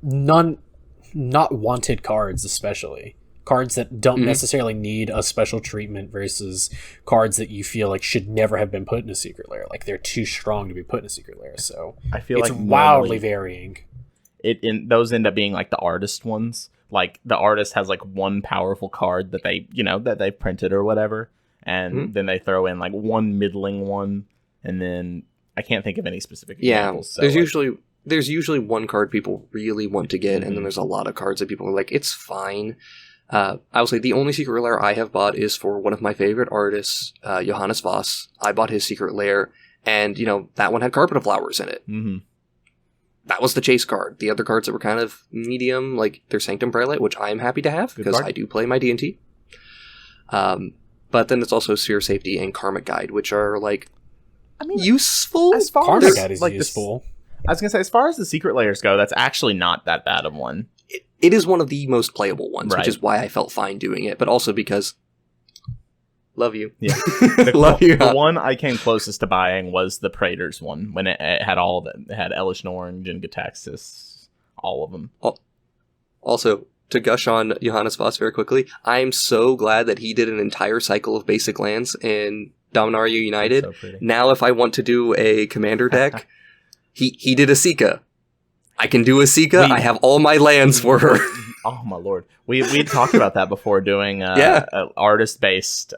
not wanted cards, especially. Cards that don't necessarily need a special treatment versus cards that you feel like should never have been put in a Secret Lair. Like, they're too strong to be put in a Secret Lair, so I feel it's like wildly varying. Those end up being, like, the artist ones. Like, the artist has, like, one powerful card that they printed or whatever. And then they throw in, like, one middling one, and then I can't think of any specific examples. So, there's usually one card people really want to get, and then there's a lot of cards that people are like, it's fine. I will say the only Secret Lair I have bought is for one of my favorite artists, Johannes Voss. I bought his Secret Lair, and, that one had Carpet of Flowers in it. Mm-hmm. That was the chase card. The other cards that were kind of medium, like their Sanctum Prelate, which I'm happy to have, because I do play my D&T. But then it's also Sphere Safety and Karmic Guide, which are, like, useful. As far Karmic as, Guide is like, useful. I was going to say, as far as the Secret Lairs go, that's actually not that bad of one. It is one of the most playable ones, right. Which is why I felt fine doing it, but also because... Love you. Yeah. Love you. The one I came closest to buying was the Praetors one, when it had all that. It had Elish Norn, and Gitaxis, all of them. Also, to gush on Johannes Voss very quickly, I'm so glad that he did an entire cycle of basic lands in Dominaria United. So now, if I want to do a commander deck, he did a Sika. I can do a Sika. I have all my lands for her. Oh my lord, we talked about that before doing artist based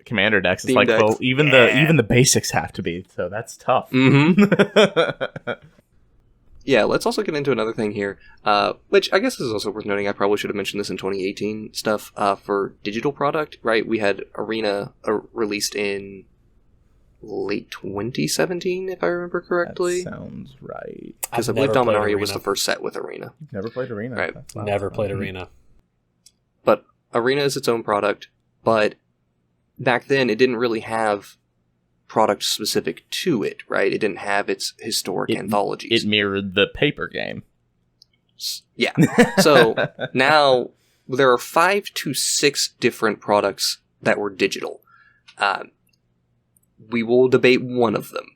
commander decks. It's Theme like, decks. well, even the basics have to be, so that's tough. Mm-hmm. Yeah, let's also get into another thing here, which I guess is also worth noting. I probably should have mentioned this in 2018 stuff for digital product, right? We had Arena released in late 2017, if I remember correctly. That sounds right. Because I believe Dominaria was the first set with Arena. You've never played Arena? Right. Wow. Never played Arena. But Arena is its own product, but back then it didn't really have product specific to it, right? It didn't have its historic anthologies. It mirrored the paper game. Yeah. So now there are 5 to 6 different products that were digital. We will debate one of them.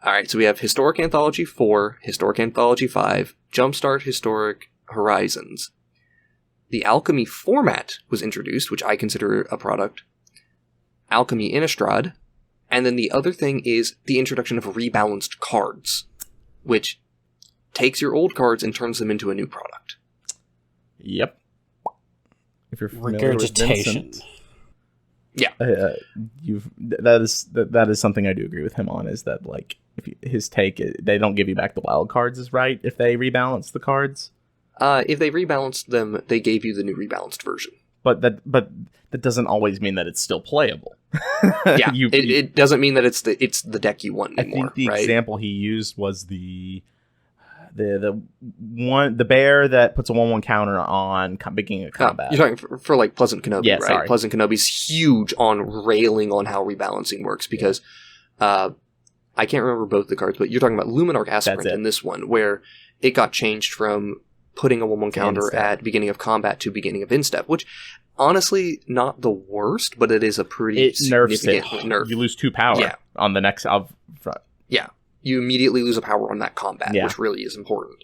Alright, so we have Historic Anthology 4, Historic Anthology 5, Jumpstart Historic Horizons. The Alchemy format was introduced, which I consider a product. Alchemy Innistrad. And then the other thing is the introduction of rebalanced cards, which takes your old cards and turns them into a new product. Yep. If you're familiar with Vincent, yeah, that is something I do agree with him on. Is that, like, his take? They don't give you back the wild cards, is right? If they rebalance the cards, if they rebalanced them, they gave you the new rebalanced version. But that doesn't always mean that it's still playable. Yeah, it doesn't mean that it's the deck you want anymore. I think the right? example he used was the bear that puts a 1/1 counter on beginning of combat. You're talking for like Pleasant Kenobi, Yeah, right? sorry. Pleasant Kenobi's huge on railing on how rebalancing works because I can't remember both the cards, but you're talking about Luminarch Aspirant in this one, where it got changed from putting a 1/1 counter at beginning of combat to beginning of instep, which honestly not the worst, but it is a pretty significant nerf. You lose 2 power on the next front. Yeah, you immediately lose a power on that combat, which really is important.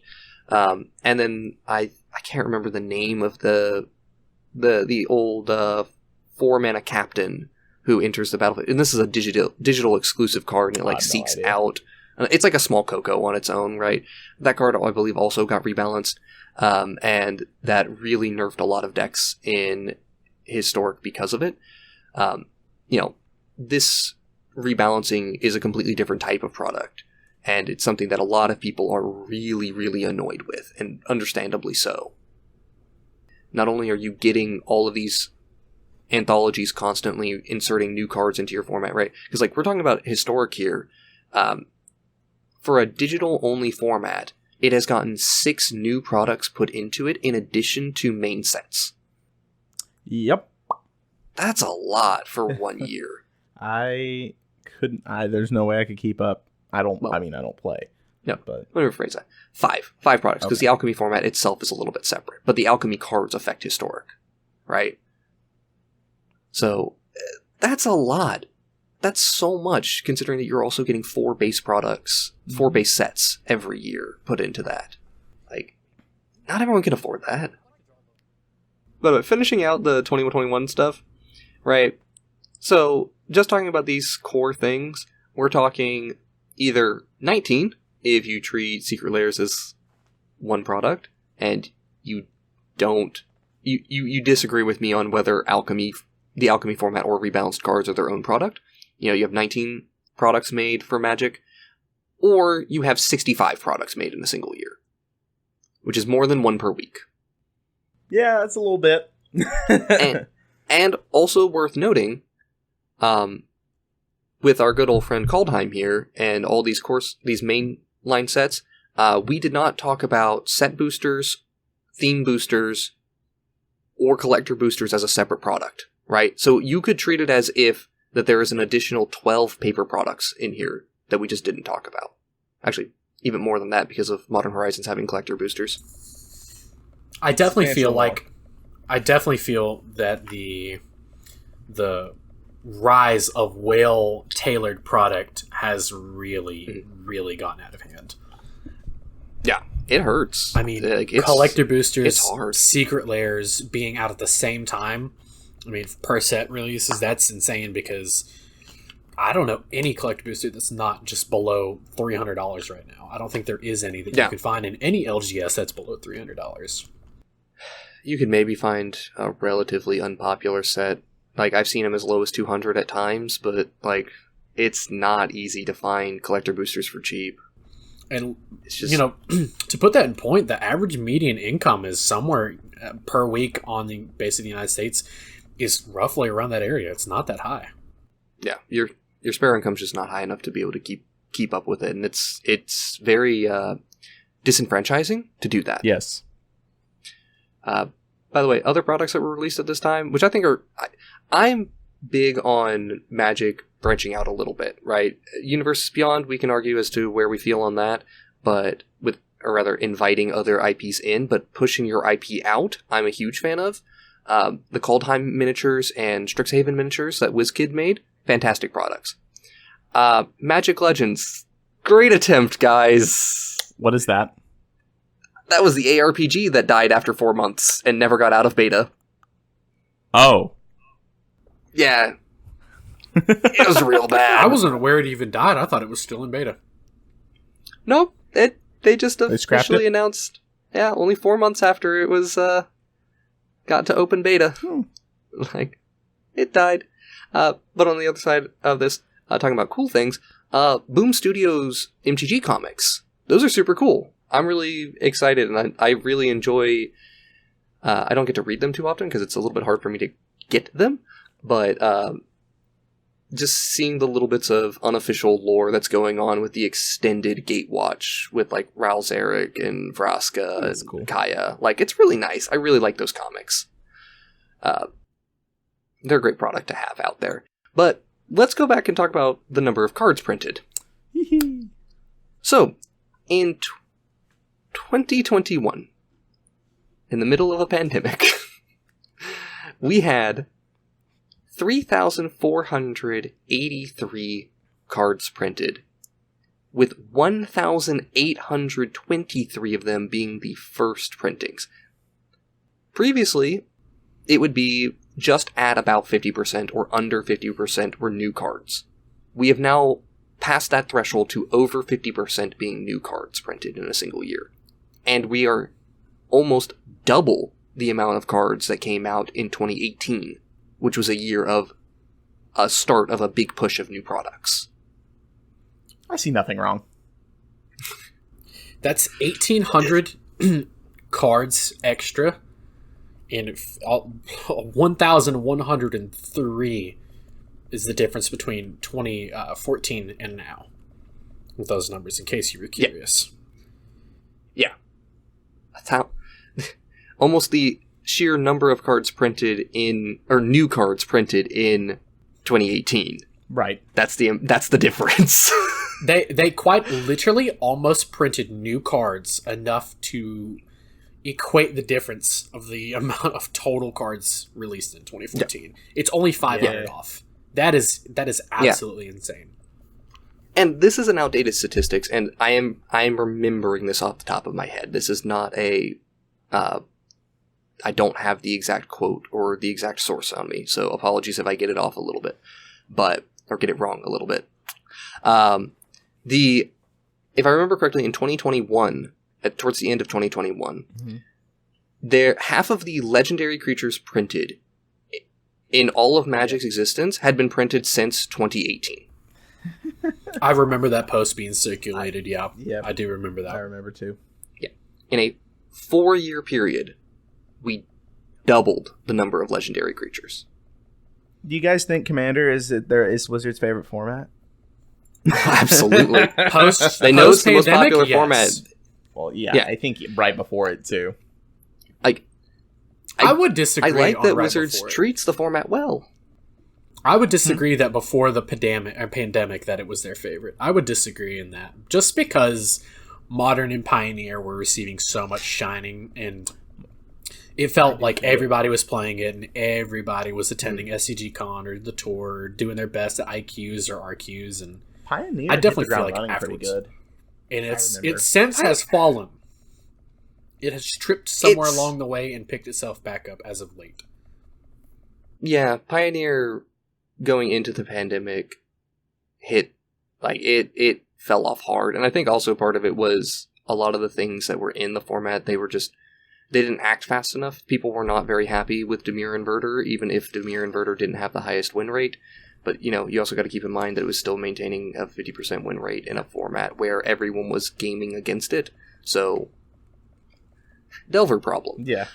And then I can't remember the name of the old 4-mana captain who enters the battlefield, and this is a digital exclusive card, and it seeks out. It's like a small Coco on its own, right? That card, I believe, also got rebalanced, and that really nerfed a lot of decks in Historic because of it. This rebalancing is a completely different type of product, and it's something that a lot of people are really, really annoyed with, and understandably so. Not only are you getting all of these anthologies constantly inserting new cards into your format, right? Because we're talking about Historic here. For a digital-only format, it has gotten 6 new products put into it in addition to main sets. Yep. That's a lot for 1 year. I couldn't... there's no way I could keep up. I don't play. No, but let me rephrase that. 5 products, because the Alchemy format itself is a little bit separate, but the Alchemy cards affect Historic, right? So, that's a lot. That's so much, considering that you're also getting 4 base products, 4 base sets every year put into that. Not everyone can afford that. But finishing out the 21-21 stuff, right? So, just talking about these core things, we're talking either 19, if you treat Secret Lairs as one product, and you don't... You disagree with me on whether the Alchemy format or rebalanced cards are their own product. You have 19 products made for Magic, or you have 65 products made in a single year, which is more than 1 per week. Yeah, that's a little bit. and also worth noting, with our good old friend Kaldheim here, and all these mainline sets, we did not talk about set boosters, theme boosters, or collector boosters as a separate product, right? So you could treat it as if that there is an additional 12 paper products in here that we just didn't talk about. Actually, even more than that because of Modern Horizons having collector boosters. I definitely feel that the rise of well-tailored product has really, really gotten out of hand. Yeah, it hurts. I mean, collector boosters, Secret Lairs being out at the same time. I mean, per set releases, that's insane because I don't know any collector booster that's not just below $300 right now. I don't think there is any that you could find in any LGS that's below $300. You could maybe find a relatively unpopular set. I've seen them as low as $200 at times, but, it's not easy to find collector boosters for cheap. And, it's just, to put that in point, the average median income is somewhere per week on the base of the United States is roughly around that area. It's not that high. Yeah, your spare income's just not high enough to be able to keep up with it, and it's very disenfranchising to do that. Yes. By the way, other products that were released at this time, which I think I'm big on Magic branching out a little bit, right? Universes Beyond, we can argue as to where we feel on that, but inviting other IPs in, but pushing your IP out, I'm a huge fan of. The Kaldheim miniatures and Strixhaven miniatures that WizKid made, fantastic products. Magic Legends, great attempt, guys. What is that? That was the ARPG that died after 4 months and never got out of beta. Oh. Yeah. It was real bad. I wasn't aware it even died. I thought it was still in beta. Nope. They just officially announced, only 4 months after it was got to open beta. It died. But on the other side of this, talking about cool things, Boom Studios MTG comics. Those are super cool. I'm really excited, and I really enjoy... I don't get to read them too often, because it's a little bit hard for me to get them, but just seeing the little bits of unofficial lore that's going on with the extended Gatewatch with like Ral Zarek and Vraska and cool. Kaya. Like, it's really nice. I really like those comics. They're a great product to have out there. But let's go back and talk about the number of cards printed. So, in 2021, in the middle of a pandemic, we had 3,483 cards printed, with 1,823 of them being the first printings. Previously, it would be just at about 50% or under 50% were new cards. We have now passed that threshold to over 50% being new cards printed in a single year. And we are almost double the amount of cards that came out in 2018, which was a year of a start of a big push of new products. I see nothing wrong. That's 1,800 cards extra, and 1,103 is the difference between 2014 and now, with those numbers, in case you were curious. Yeah. That's how... almost the sheer number of cards printed in... or new cards printed in 2018. Right. That's the difference. They quite literally almost printed new cards enough to equate the difference of the amount of total cards released in 2014. Yeah. It's only 500 off. That is absolutely insane. And this is an outdated statistics, and I am remembering this off the top of my head. This is not a I don't have the exact quote or the exact source on me, so apologies if I get it off a little bit, or get it wrong a little bit. If I remember correctly, in 2021, towards the end of 2021, half of the legendary creatures printed in all of Magic's existence had been printed since 2018. I remember that post being circulated. Yeah, I do remember that. I remember too. Yeah, in a 4-year period, we doubled the number of legendary creatures. Do you guys think Commander is Wizards' favorite format? Absolutely. They know it's the most popular format. Well, yeah, I think right before it too. I would disagree. I like that Wizards treats the format well. I would disagree that before the pandemic that it was their favorite. I would disagree in that, just because Modern and Pioneer were receiving so much shining, and it felt like everybody was playing it, and everybody was attending SCG Con or the tour, or doing their best at IQs or RQs, and Pioneer. I definitely feel like afterwards, good. And its sense has fallen. It has tripped somewhere along the way and picked itself back up as of late. Yeah, Pioneer going into the pandemic hit, it fell off hard. And I think also part of it was a lot of the things that were in the format, they didn't act fast enough. People were not very happy with Dimir Inverter, even if Dimir Inverter didn't have the highest win rate. But, you also got to keep in mind that it was still maintaining a 50% win rate in a format where everyone was gaming against it. So, Delver problem. Yeah.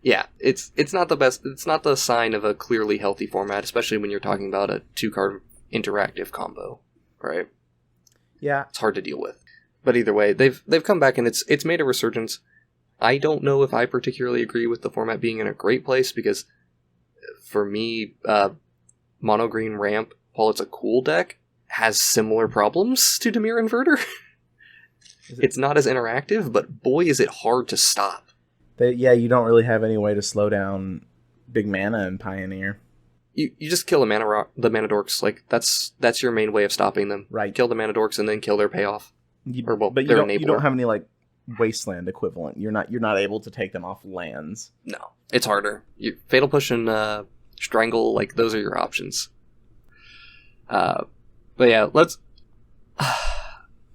Yeah, it's not the best. It's not the sign of a clearly healthy format, especially when you're talking about a 2-card interactive combo, right? Yeah. It's hard to deal with. But either way, they've come back and it's made a resurgence. I don't know if I particularly agree with the format being in a great place, because for me, Mono Green Ramp, while it's a cool deck, has similar problems to Dimir Inverter. It's not as interactive, but boy is it hard to stop. You don't really have any way to slow down big mana in Pioneer. You just kill the mana dorks. Like, that's your main way of stopping them. Right. Kill the mana dorks and then kill their payoff. But you don't have any wasteland equivalent. You're not able to take them off lands. No, it's harder. Fatal Push and Strangle, those are your options. But yeah,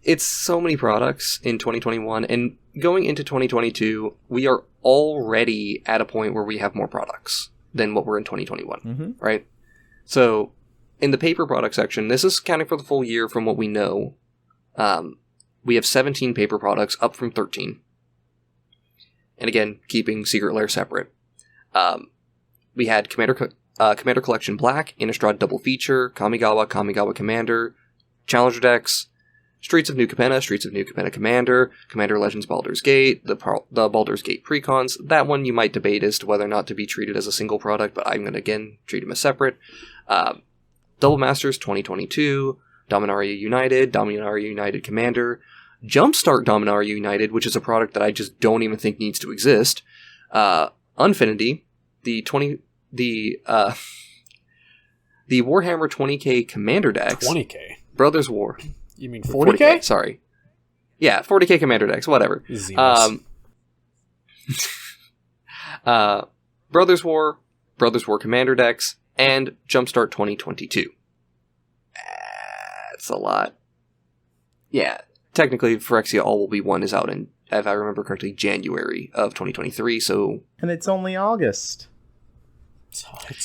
it's so many products in 2021, and going into 2022, we are already at a point where we have more products than what were in 2021, right? So, in the paper product section, this is counting for the full year from what we know. We have 17 paper products, up from 13. And again, keeping Secret Lair separate. We had Commander Commander Collection Black, Innistrad Double Feature, Kamigawa Commander, Challenger decks, Streets of New Capenna, Streets of New Capenna Commander, Commander Legends Baldur's Gate, the Baldur's Gate Precons. That one you might debate as to whether or not to be treated as a single product, but I'm going to, again, treat them as separate. Double Masters 2022, Dominaria United Commander, Jumpstart Dominaria United, which is a product that I just don't even think needs to exist, Unfinity, the Warhammer 20k Commander decks. 20k? Brothers War. You mean 40k? Sorry. Yeah, 40k Commander decks, whatever. Brothers War Commander decks, and Jumpstart 2022. That's a lot. Yeah, technically Phyrexia All Will Be One is out in, if I remember correctly, January of 2023, so... And it's only August.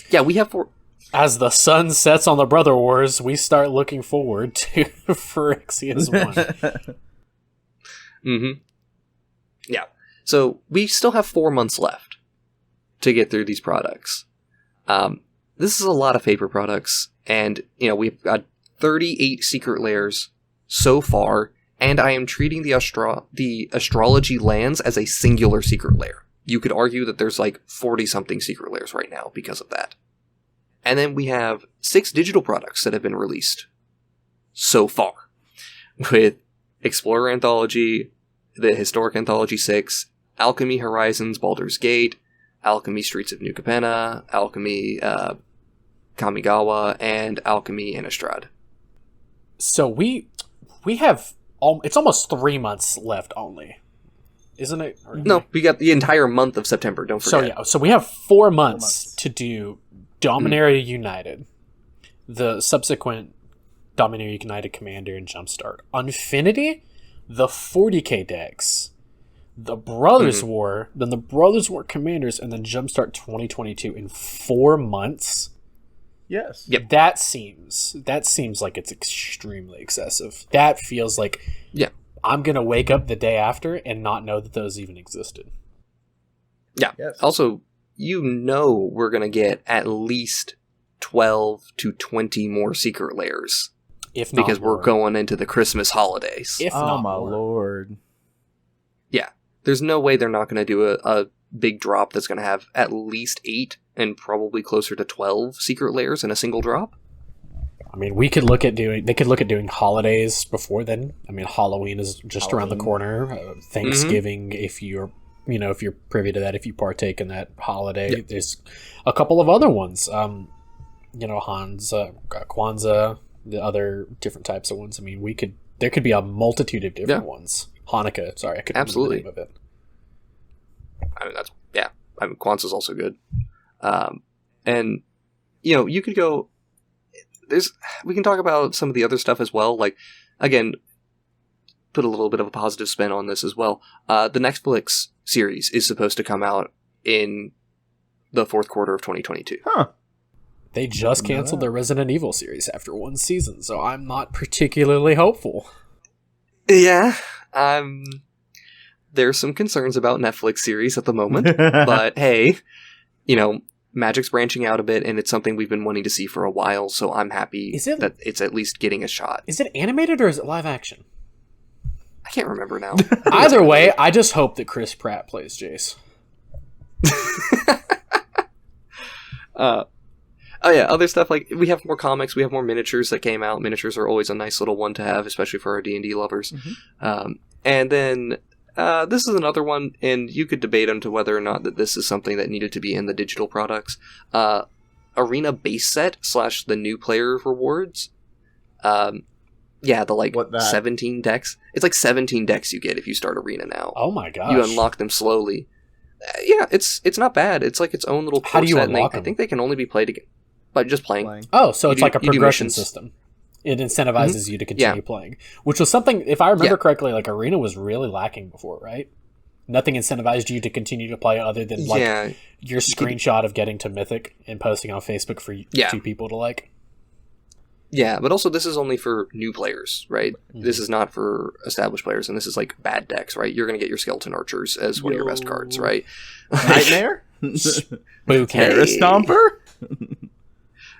Yeah, we have four... As the sun sets on the Brother Wars, we start looking forward to Phyrexia's one. Mm-hmm. Yeah. So we still have 4 months left to get through these products. This is a lot of paper products, and we've got 38 secret layers so far, and I am treating the astrology lands as a singular secret layer. You could argue that there's like 40-something secret layers right now because of that. And then we have 6 digital products that have been released so far, with Explorer Anthology, the Historic Anthology 6, Alchemy Horizons Baldur's Gate, Alchemy Streets of New Capenna, Alchemy Kamigawa, and Alchemy Innistrad. So we have... it's almost 3 months left only. Isn't it? No, we got the entire month of September, don't forget. So we have 4 months to do Dominaria United, the subsequent Dominaria United Commander and Jumpstart, Unfinity, the 40k decks, the Brothers War, then the Brothers War Commanders, and then Jumpstart 2022 in 4 months. Yes. Yep. That seems like it's extremely excessive. That feels like I'm going to wake up the day after and not know that those even existed. Yeah. Yes. Also, we're going to get at least 12 to 20 more secret layers. If not because more. we're going into the Christmas holidays. If oh, not my more. lord. Yeah. There's no way they're not going to do a big drop that's going to have at least 8 and probably closer to 12 secret layers in a single drop. I mean, they could look at doing holidays before then. I mean, Halloween is just around the corner. Thanksgiving, if you're privy to that, if you partake in that holiday, there's a couple of other ones. Kwanzaa, the other different types of ones. I mean, there could be a multitude of different ones. Hanukkah, sorry, I couldn't remember the name of it. I mean, Kwanzaa's also good. And you could go. We can talk about some of the other stuff as well. Like, again, put a little bit of a positive spin on this as well. The Netflix series is supposed to come out in the fourth quarter of 2022. Huh. They just canceled their Resident Evil series after 1 season, so I'm not particularly hopeful. Yeah, there's some concerns about Netflix series at the moment, but hey, Magic's branching out a bit, and it's something we've been wanting to see for a while, so I'm happy that it's at least getting a shot. Is it animated or is it live action? I can't remember now. Either way, I just hope that Chris Pratt plays Jace. Other stuff, like, we have more comics, we have more miniatures that came out. Miniatures are always a nice little one to have, especially for our D&D lovers. And then this is another one, and you could debate onto whether or not that this is something that needed to be in the digital products. Arena base set / the new player rewards. The 17 decks. It's like 17 decks you get if you start Arena now. Oh my gosh. You unlock them slowly. It's not bad. It's like its own little How do you set, unlock them? them? I think they can only be played again by just playing. Oh, so it's like a progression missions. system. It incentivizes you to continue playing, which was something, if I remember correctly, like Arena was really lacking before, right? Nothing incentivized you to continue to play other than your screenshot of getting to Mythic and posting on Facebook for 2 people to like. Yeah, but also this is only for new players, right? This is not for established players, and this is like bad decks, right? You're going to get your Skeleton Archers as one of your best cards, right? Nightmare? Spooky. Terra Stomper?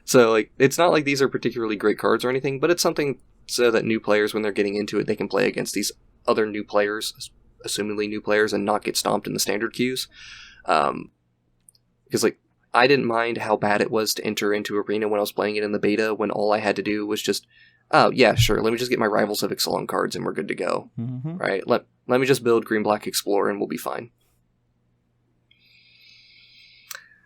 So, like, it's not like these are particularly great cards or anything, but it's something so that new players, when they're getting into it, they can play against these other new players, assumingly new players, and not get stomped in the standard queues. Because, like, I didn't mind how bad it was to enter into Arena when I was playing it in the beta, when all I had to do was just, oh, yeah, sure, let me just get my Rivals of Ixalan cards and we're good to go. Mm-hmm. Right? Let me just build Green-Black Explorer and we'll be fine.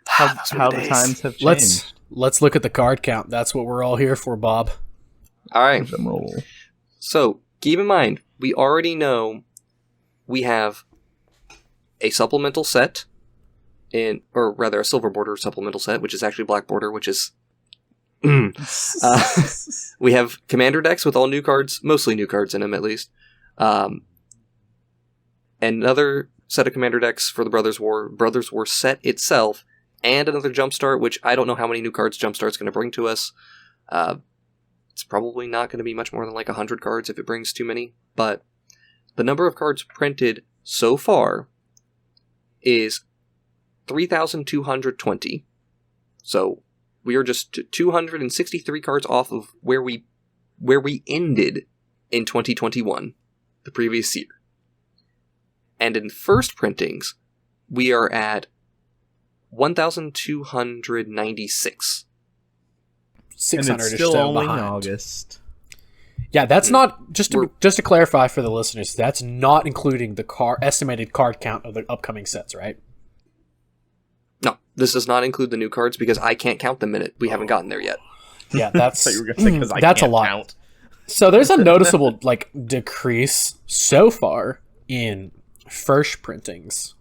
How the times have changed. Let's look at the card count. That's what we're all here for, Bob. All right. Roll. So, keep in mind, we already know we have a supplemental set, or rather a silver border supplemental set, which is actually black border, which is... we have commander decks with all new cards, mostly new cards in them at least. Another set of commander decks for the Brothers War set itself, and another Jumpstart, which I don't know how many new cards Jumpstart's going to bring to us. It's probably not going to be much more than like 100 cards if it brings too many, but the number of cards printed so far is 3,220. So we are just 263 cards off of where we ended in 2021, the previous year. And in first printings, we are at 1,296. 600 and it's or still so only behind. in August. Yeah, that's not just to clarify for the listeners. That's not including the estimated card count of the upcoming sets, right? No, this does not include the new cards because I can't count them in it. We haven't gotten there yet. Yeah, that's So you were gonna say, 'cause I that's can't a lot. count. So there's a noticeable decrease so far in first printings.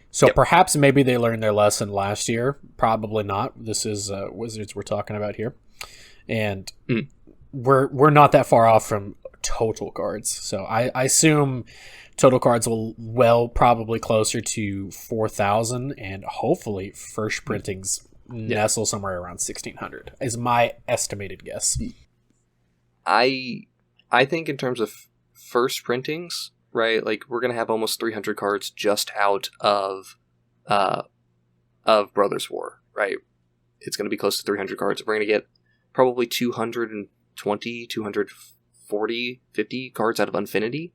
So perhaps maybe they learned their lesson last year. Probably not. This is Wizards we're talking about here, and we're not that far off from total cards. So I assume total cards will probably closer to 4,000, and hopefully first printings nestle somewhere around 1,600 is my estimated guess. I think in terms of first printings, right? Like we're gonna have almost 300 cards just out of Brothers War, right? It's gonna be close to 300 cards. We're gonna get probably 220, 240, 50 cards out of Infinity,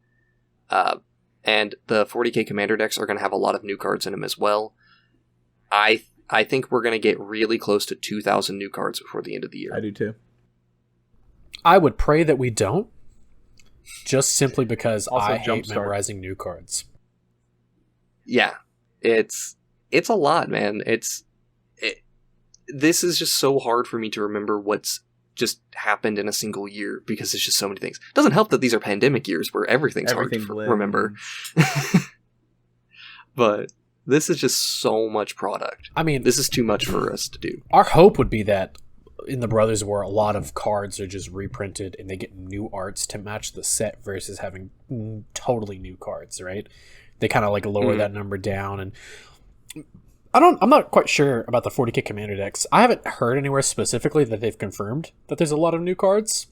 and the 40k commander decks are gonna have a lot of new cards in them as well. I think we're gonna get really close to 2,000 new cards before the end of the year. I do too. I would pray that we don't. Just simply because Also I hate Jumpstart. memorizing new cards. Yeah, it's a lot, man. This is just so hard for me to remember what's just happened in a single year because it's just so many things. It doesn't help that these are pandemic years where everything's hard to remember. But this is just so much product. I mean, this is too much for us to do. Our hope would be that in the Brothers War, a lot of cards are just reprinted and they get new arts to match the set versus having totally new cards, right? They kind of like lower that number down, and I'm not quite sure about the 40k commander decks. I haven't heard anywhere specifically that they've confirmed that there's a lot of new cards.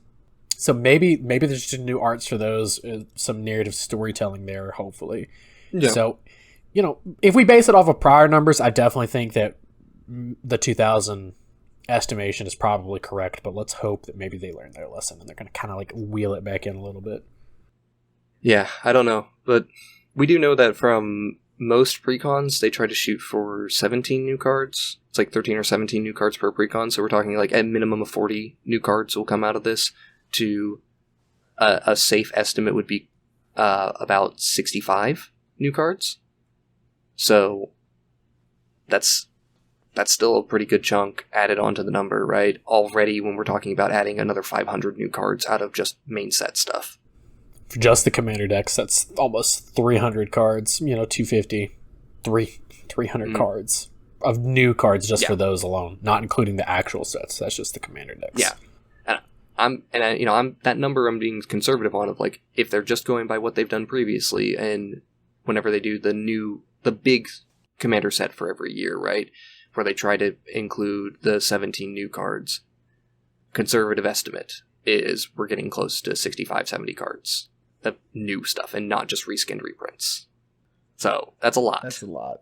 So maybe there's just new arts for those, some narrative storytelling there, hopefully. Yeah. So, if we base it off of prior numbers, I definitely think that the 2,000 estimation is probably correct, but let's hope that maybe they learned their lesson and they're going to kind of like wheel it back in a little bit. Yeah, I don't know, but we do know that from most precons, they try to shoot for 17 new cards. It's like 13 or 17 new cards per precon, so we're talking like at minimum of 40 new cards will come out of this. To a safe estimate would be about 65 new cards. So that's still a pretty good chunk added onto the number, right? Already when we're talking about adding another 500 new cards out of just main set stuff. For just the commander decks, that's almost 300 cards, 250, 300 cards of new cards just for those alone, not including the actual sets. That's just the commander decks. Yeah. I'm that number I'm being conservative on, of like, if they're just going by what they've done previously, and whenever they do the big commander set for every year, right? Where they try to include the 17 new cards, conservative estimate is we're getting close to 65, 70 cards of new stuff and not just reskinned reprints. So that's a lot. That's a lot.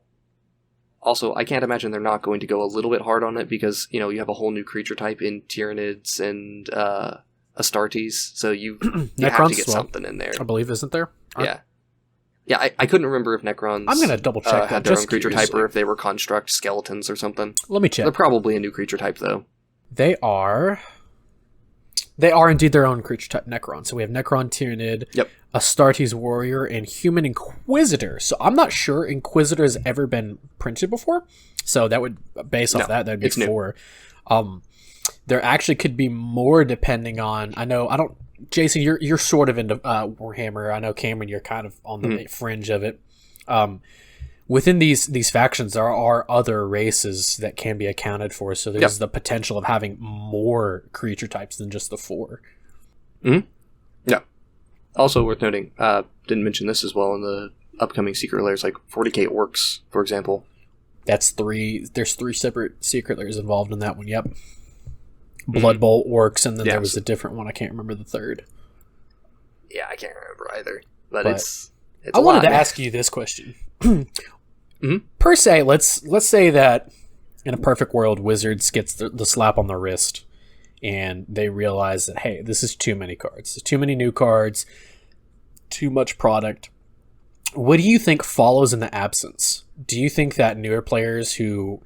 Also, I can't imagine they're not going to go a little bit hard on it because, you know, you have a whole new creature type in Tyranids and Astartes, so you have to get something in there. I believe, isn't there? Yeah. Yeah, I couldn't remember if Necrons I'm going to double check that. had their own creature type or if they were construct skeletons or something. Let me check. They're probably a new creature type, though. They are indeed their own creature type, Necron. So we have Necron Tyranid, Yep. Astartes Warrior, and Human Inquisitor. So I'm not sure Inquisitor has ever been printed before. So that would, based off that'd be 4. There actually could be more depending on, Jason, you're sort of into Warhammer. I know, Cameron, you're kind of on the fringe of it. Within these factions, there are other races that can be accounted for. So there's the potential of having more creature types than just the 4. Mm-hmm. Yeah. Also worth noting, didn't mention this as well in the upcoming secret layers, like 40k orcs, for example. That's 3. There's 3 separate secret layers involved in that one. Yep. Blood Bowl orcs, and then there was a different one. I can't remember the third. Yeah, I can't remember either. But it's I wanted to ask you this question. Per se, let's say that in a perfect world, Wizards gets the slap on the wrist, and they realize that, hey, this is too many cards. There's too many new cards, too much product. What do you think follows in the absence? Do you think that newer players who,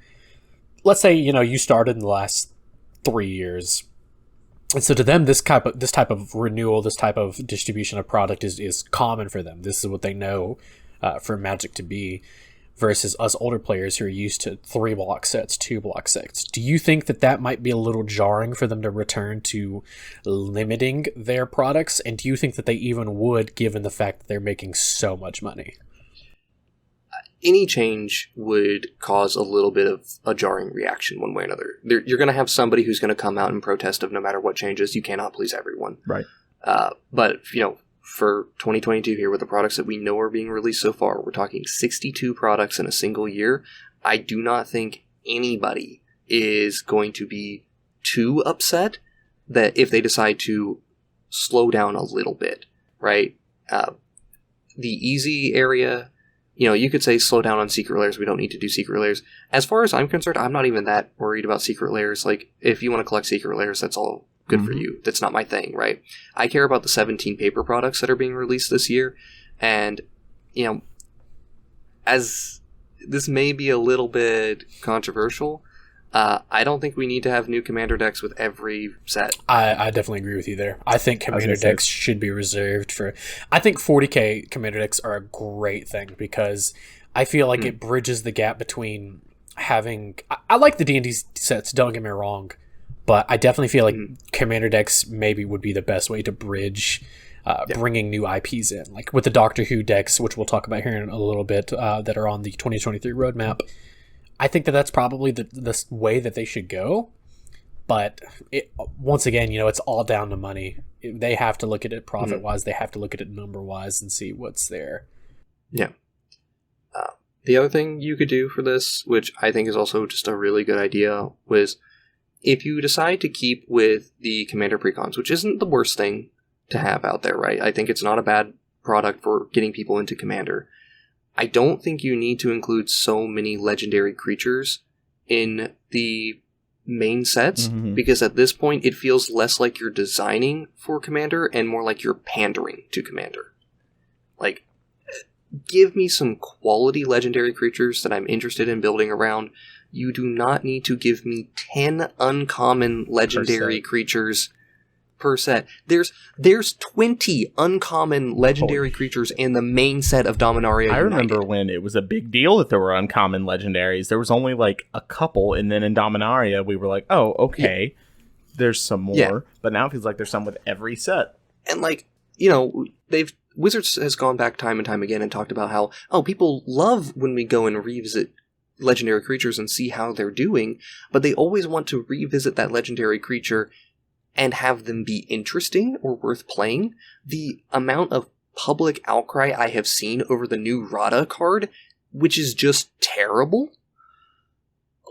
let's say, you started in the last 3 years, and so to them this type of renewal, this type of distribution of product is common for them. This is what they know for Magic to be, versus us older players who are used to 3 block sets, 2 block sets. Do you think that might be a little jarring for them to return to limiting their products? And do you think that they even would, given the fact that they're making so much money? Any change would cause a little bit of a jarring reaction one way or another. You're going to have somebody who's going to come out and protest of no matter what changes. You cannot please everyone. Right. But, for 2022 here, with the products that we know are being released so far, we're talking 62 products in a single year. I do not think anybody is going to be too upset that if they decide to slow down a little bit, right? The easy area... you could say slow down on secret layers. We don't need to do secret layers. As far as I'm concerned, I'm not even that worried about secret layers. Like, if you want to collect secret layers, that's all good for you. That's not my thing, right? I care about the 17 paper products that are being released this year. And, as this may be a little bit controversial, I don't think we need to have new commander decks with every set. I definitely agree with you there. I think commander decks should be reserved for... I think 40k commander decks are a great thing because I feel like it bridges the gap between having... I like the D&D sets, don't get me wrong, but I definitely feel like commander decks maybe would be the best way to bridge bringing new IPs in. Like with the Doctor Who decks, which we'll talk about here in a little bit, that are on the 2023 roadmap. I think that's probably the way that they should go. But once again, it's all down to money. They have to look at it profit-wise. They have to look at it number-wise and see what's there. Yeah. The other thing you could do for this, which I think is also just a really good idea, was if you decide to keep with the Commander Precons, which isn't the worst thing to have out there, right? I think it's not a bad product for getting people into Commander. I don't think you need to include so many legendary creatures in the main sets, because at this point it feels less like you're designing for Commander and more like you're pandering to Commander. Like, give me some quality legendary creatures that I'm interested in building around. You do not need to give me 10 uncommon legendary creatures per set. There's 20 uncommon legendary creatures in the main set of Dominaria United. I remember when it was a big deal that there were uncommon legendaries. There was only like a couple, and then in Dominaria we were like, oh, okay, there's some more. Yeah. But now it feels like there's some with every set. And Wizards has gone back time and time again and talked about how, people love when we go and revisit legendary creatures and see how they're doing, but they always want to revisit that legendary creature and have them be interesting or worth playing. The amount of public outcry I have seen over the new Rada card, which is just terrible.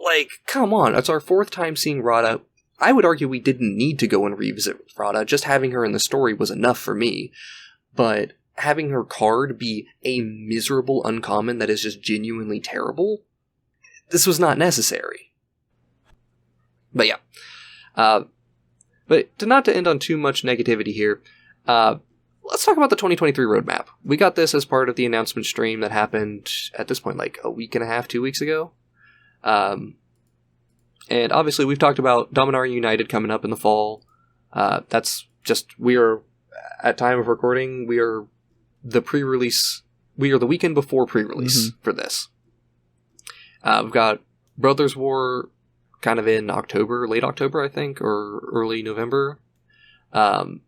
Like, come on, it's our 4th time seeing Rada. I would argue we didn't need to go and revisit Rada. Just having her in the story was enough for me. But having her card be a miserable uncommon that is just genuinely terrible, this was not necessary. But yeah. But not to end on too much negativity here, let's talk about the 2023 roadmap. We got this as part of the announcement stream that happened at this point like a week and a half, 2 weeks ago. And obviously we've talked about Dominaria United coming up in the fall. That's just, we are, at time of recording, we are the weekend before pre-release for this. We've got Brothers War kind of in October, late October, I think, or early November. Then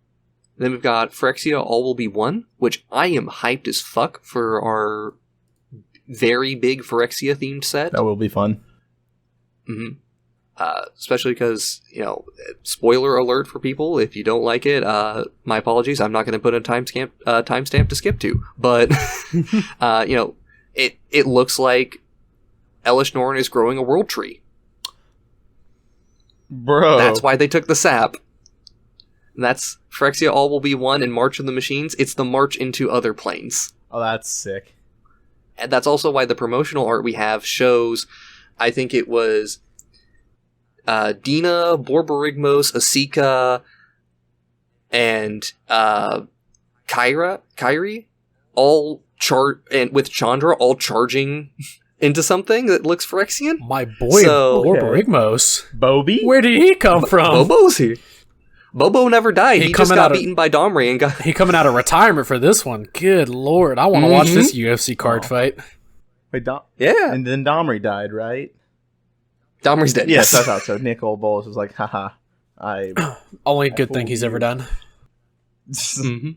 we've got Phyrexia All Will Be One, which I am hyped as fuck for our very big Phyrexia themed set. That will be fun. Mm-hmm. Especially because, spoiler alert for people, if you don't like it, my apologies, I'm not going to put a timestamp to skip to. But, it looks like Elish Norn is growing a world tree. Bro. That's why they took the sap. That's Phyrexia All Will Be One and March of the Machines. It's the march into other planes. Oh, that's sick. And that's also why the promotional art we have shows, I think it was Dina, Borborygmos, Asika, and Kyrie, all and with Chandra all charging into something that looks Phyrexian. My boy, Borborygmos. Bobby? Where did he come from? Bobo's here. Bobo never died. He just got beaten by Domri and got... He coming out of retirement for this one. Good lord. I want to watch this UFC card fight. Wait, yeah. And then Domri died, right? Domri's dead. Yes, I thought so. Nick Old Bolas was like, haha. Only good thing he's ever done. Mm-hmm.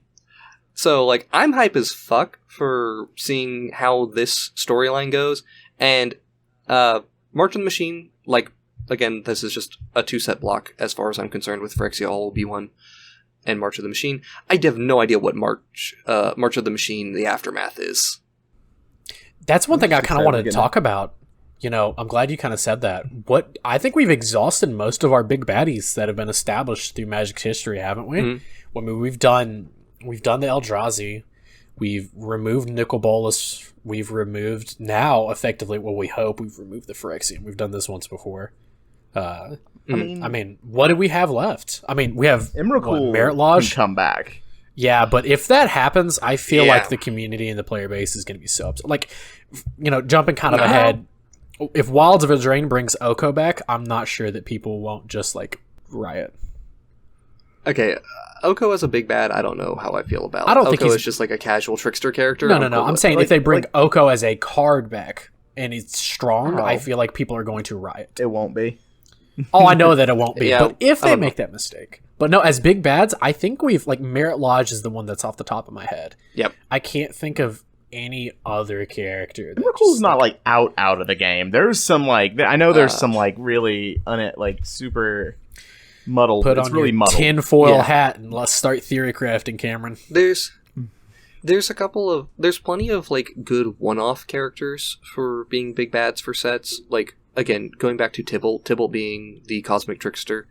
So, I'm hype as fuck for seeing how this storyline goes. And March of the Machine, again, this is just a 2-set block as far as I'm concerned with Phyrexia All Will Be One and March of the Machine. I have no idea what March of the Machine, the Aftermath is. That's one thing I kind of wanted to talk about. I'm glad you kind of said that. I think we've exhausted most of our big baddies that have been established through Magic's history, haven't we? Mm-hmm. I mean, we've done the Eldrazi, we've removed Nicol Bolas, we've removed now effectively. Well, we hope we've removed the Phyrexian. We've done this once before. I mean, what do we have left? I mean, we have Emrakul Merit Lodge come back. Yeah, but if that happens, I feel like the community and the player base is going to be so upset. Jumping kind of ahead. If Wilds of Eldraine brings Oko back, I'm not sure that people won't just, riot. Okay, Oko as a big bad, I don't know how I feel about. I don't think Oko is just a casual trickster character. No. I'm saying if they bring Oko as a card back and it's strong, I feel like people are going to riot. It won't be. I know that it won't be, but if they make that mistake. But no, as big bads, I think we've, Merit Lodge is the one that's off the top of my head. Yep. I can't think of any other character. Emrakul's not out of the game. There's some I know there's some really super muddled. Put it's on really your muddled. tinfoil hat and let's start theory crafting, Cameron. There's plenty of good one-off characters for being big bads for sets. Again, going back to Tibble being the cosmic trickster,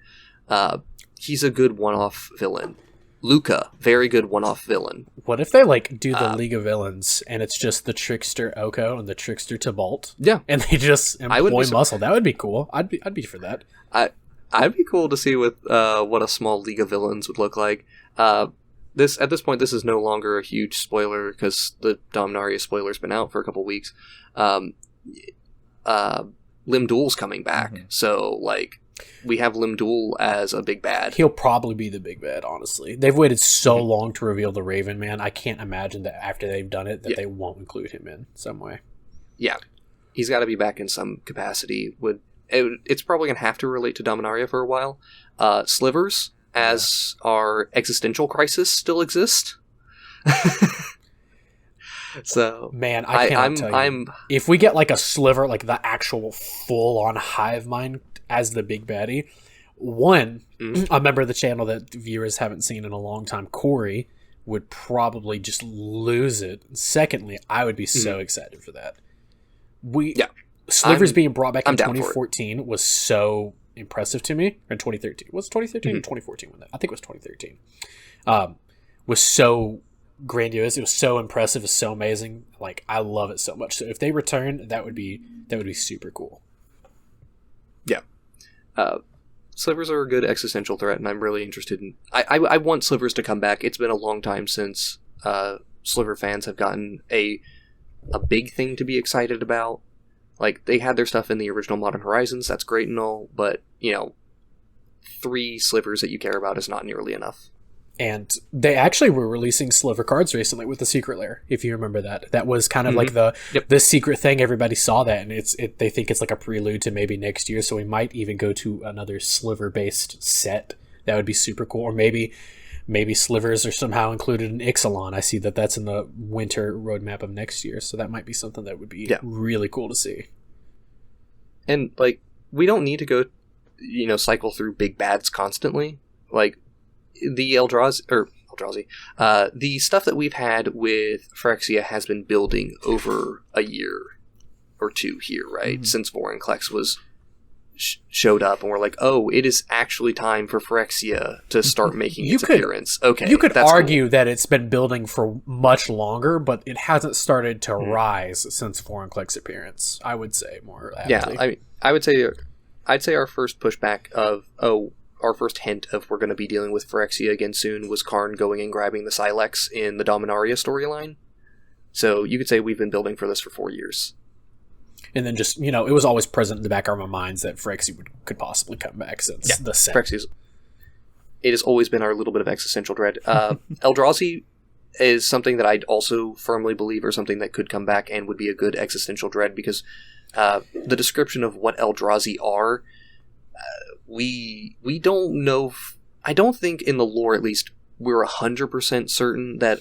he's a good one-off villain. Luca, very good one-off villain. What if they do the League of Villains and it's just the Trickster Oko and the Trickster Tibalt? Yeah, and they just employ muscle. That would be cool. I'd be for that. I'd be cool to see what a small League of Villains would look like. At this point, this is no longer a huge spoiler because the Dominaria spoiler's been out for a couple weeks. Limdul's coming back, so we have Limdul as a big bad. He'll probably be the big bad, honestly. They've waited so long to reveal the Raven Man. I can't imagine that after they've done it, that they won't include him in some way. Yeah. He's got to be back in some capacity. It's probably going to have to relate to Dominaria for a while. Slivers, as our existential crisis, still exist. So, man, I can't tell you. If we get a sliver, the actual full-on hive mind as the big baddie, a member of the channel that viewers haven't seen in a long time, Corey, would probably just lose it. Secondly, I would be so excited for that. Slivers being brought back in 2014 was so impressive to me. Or in 2013. Was it 2013 or 2014? I think it was 2013. Was so grandiose. It was so impressive. It was so amazing. I love it so much. So if they return, that would be super cool. Slivers are a good existential threat, and I'm really interested in... I want Slivers to come back. It's been a long time since Sliver fans have gotten a big thing to be excited about. Like, they had their stuff in the original Modern Horizons, that's great and all, but, 3 Slivers that you care about is not nearly enough. And they actually were releasing Sliver cards recently with the Secret Lair, if you remember that. That was kind of like the secret thing. Everybody saw that, and they think it's like a prelude to maybe next year, so we might even go to another Sliver-based set. That would be super cool. Or maybe Slivers are somehow included in Ixalan. I see that's in the winter roadmap of next year, so that might be something that would be really cool to see. And, like, we don't need to go, cycle through big bads constantly. Like, the Eldrazi, the stuff that we've had with Phyrexia has been building over a year or two here, right? Mm-hmm. Since Vorinclex was showed up, and we're like, oh, it is actually time for Phyrexia to start making its appearance. Okay, you could argue that it's been building for much longer, but it hasn't started to rise since Vorinclex's appearance. I would say more aptly. Yeah, I'd say our first pushback of our first hint of we're going to be dealing with Phyrexia again soon was Karn going and grabbing the Sylex in the Dominaria storyline. So you could say we've been building for this for 4 years. And then just, it was always present in the back of our minds that Phyrexia could possibly come back since the set. It has always been our little bit of existential dread. Eldrazi is something that I'd also firmly believe are something that could come back and would be a good existential dread, because the description of what Eldrazi are... we don't know. I don't think in the lore, at least, we're 100% certain that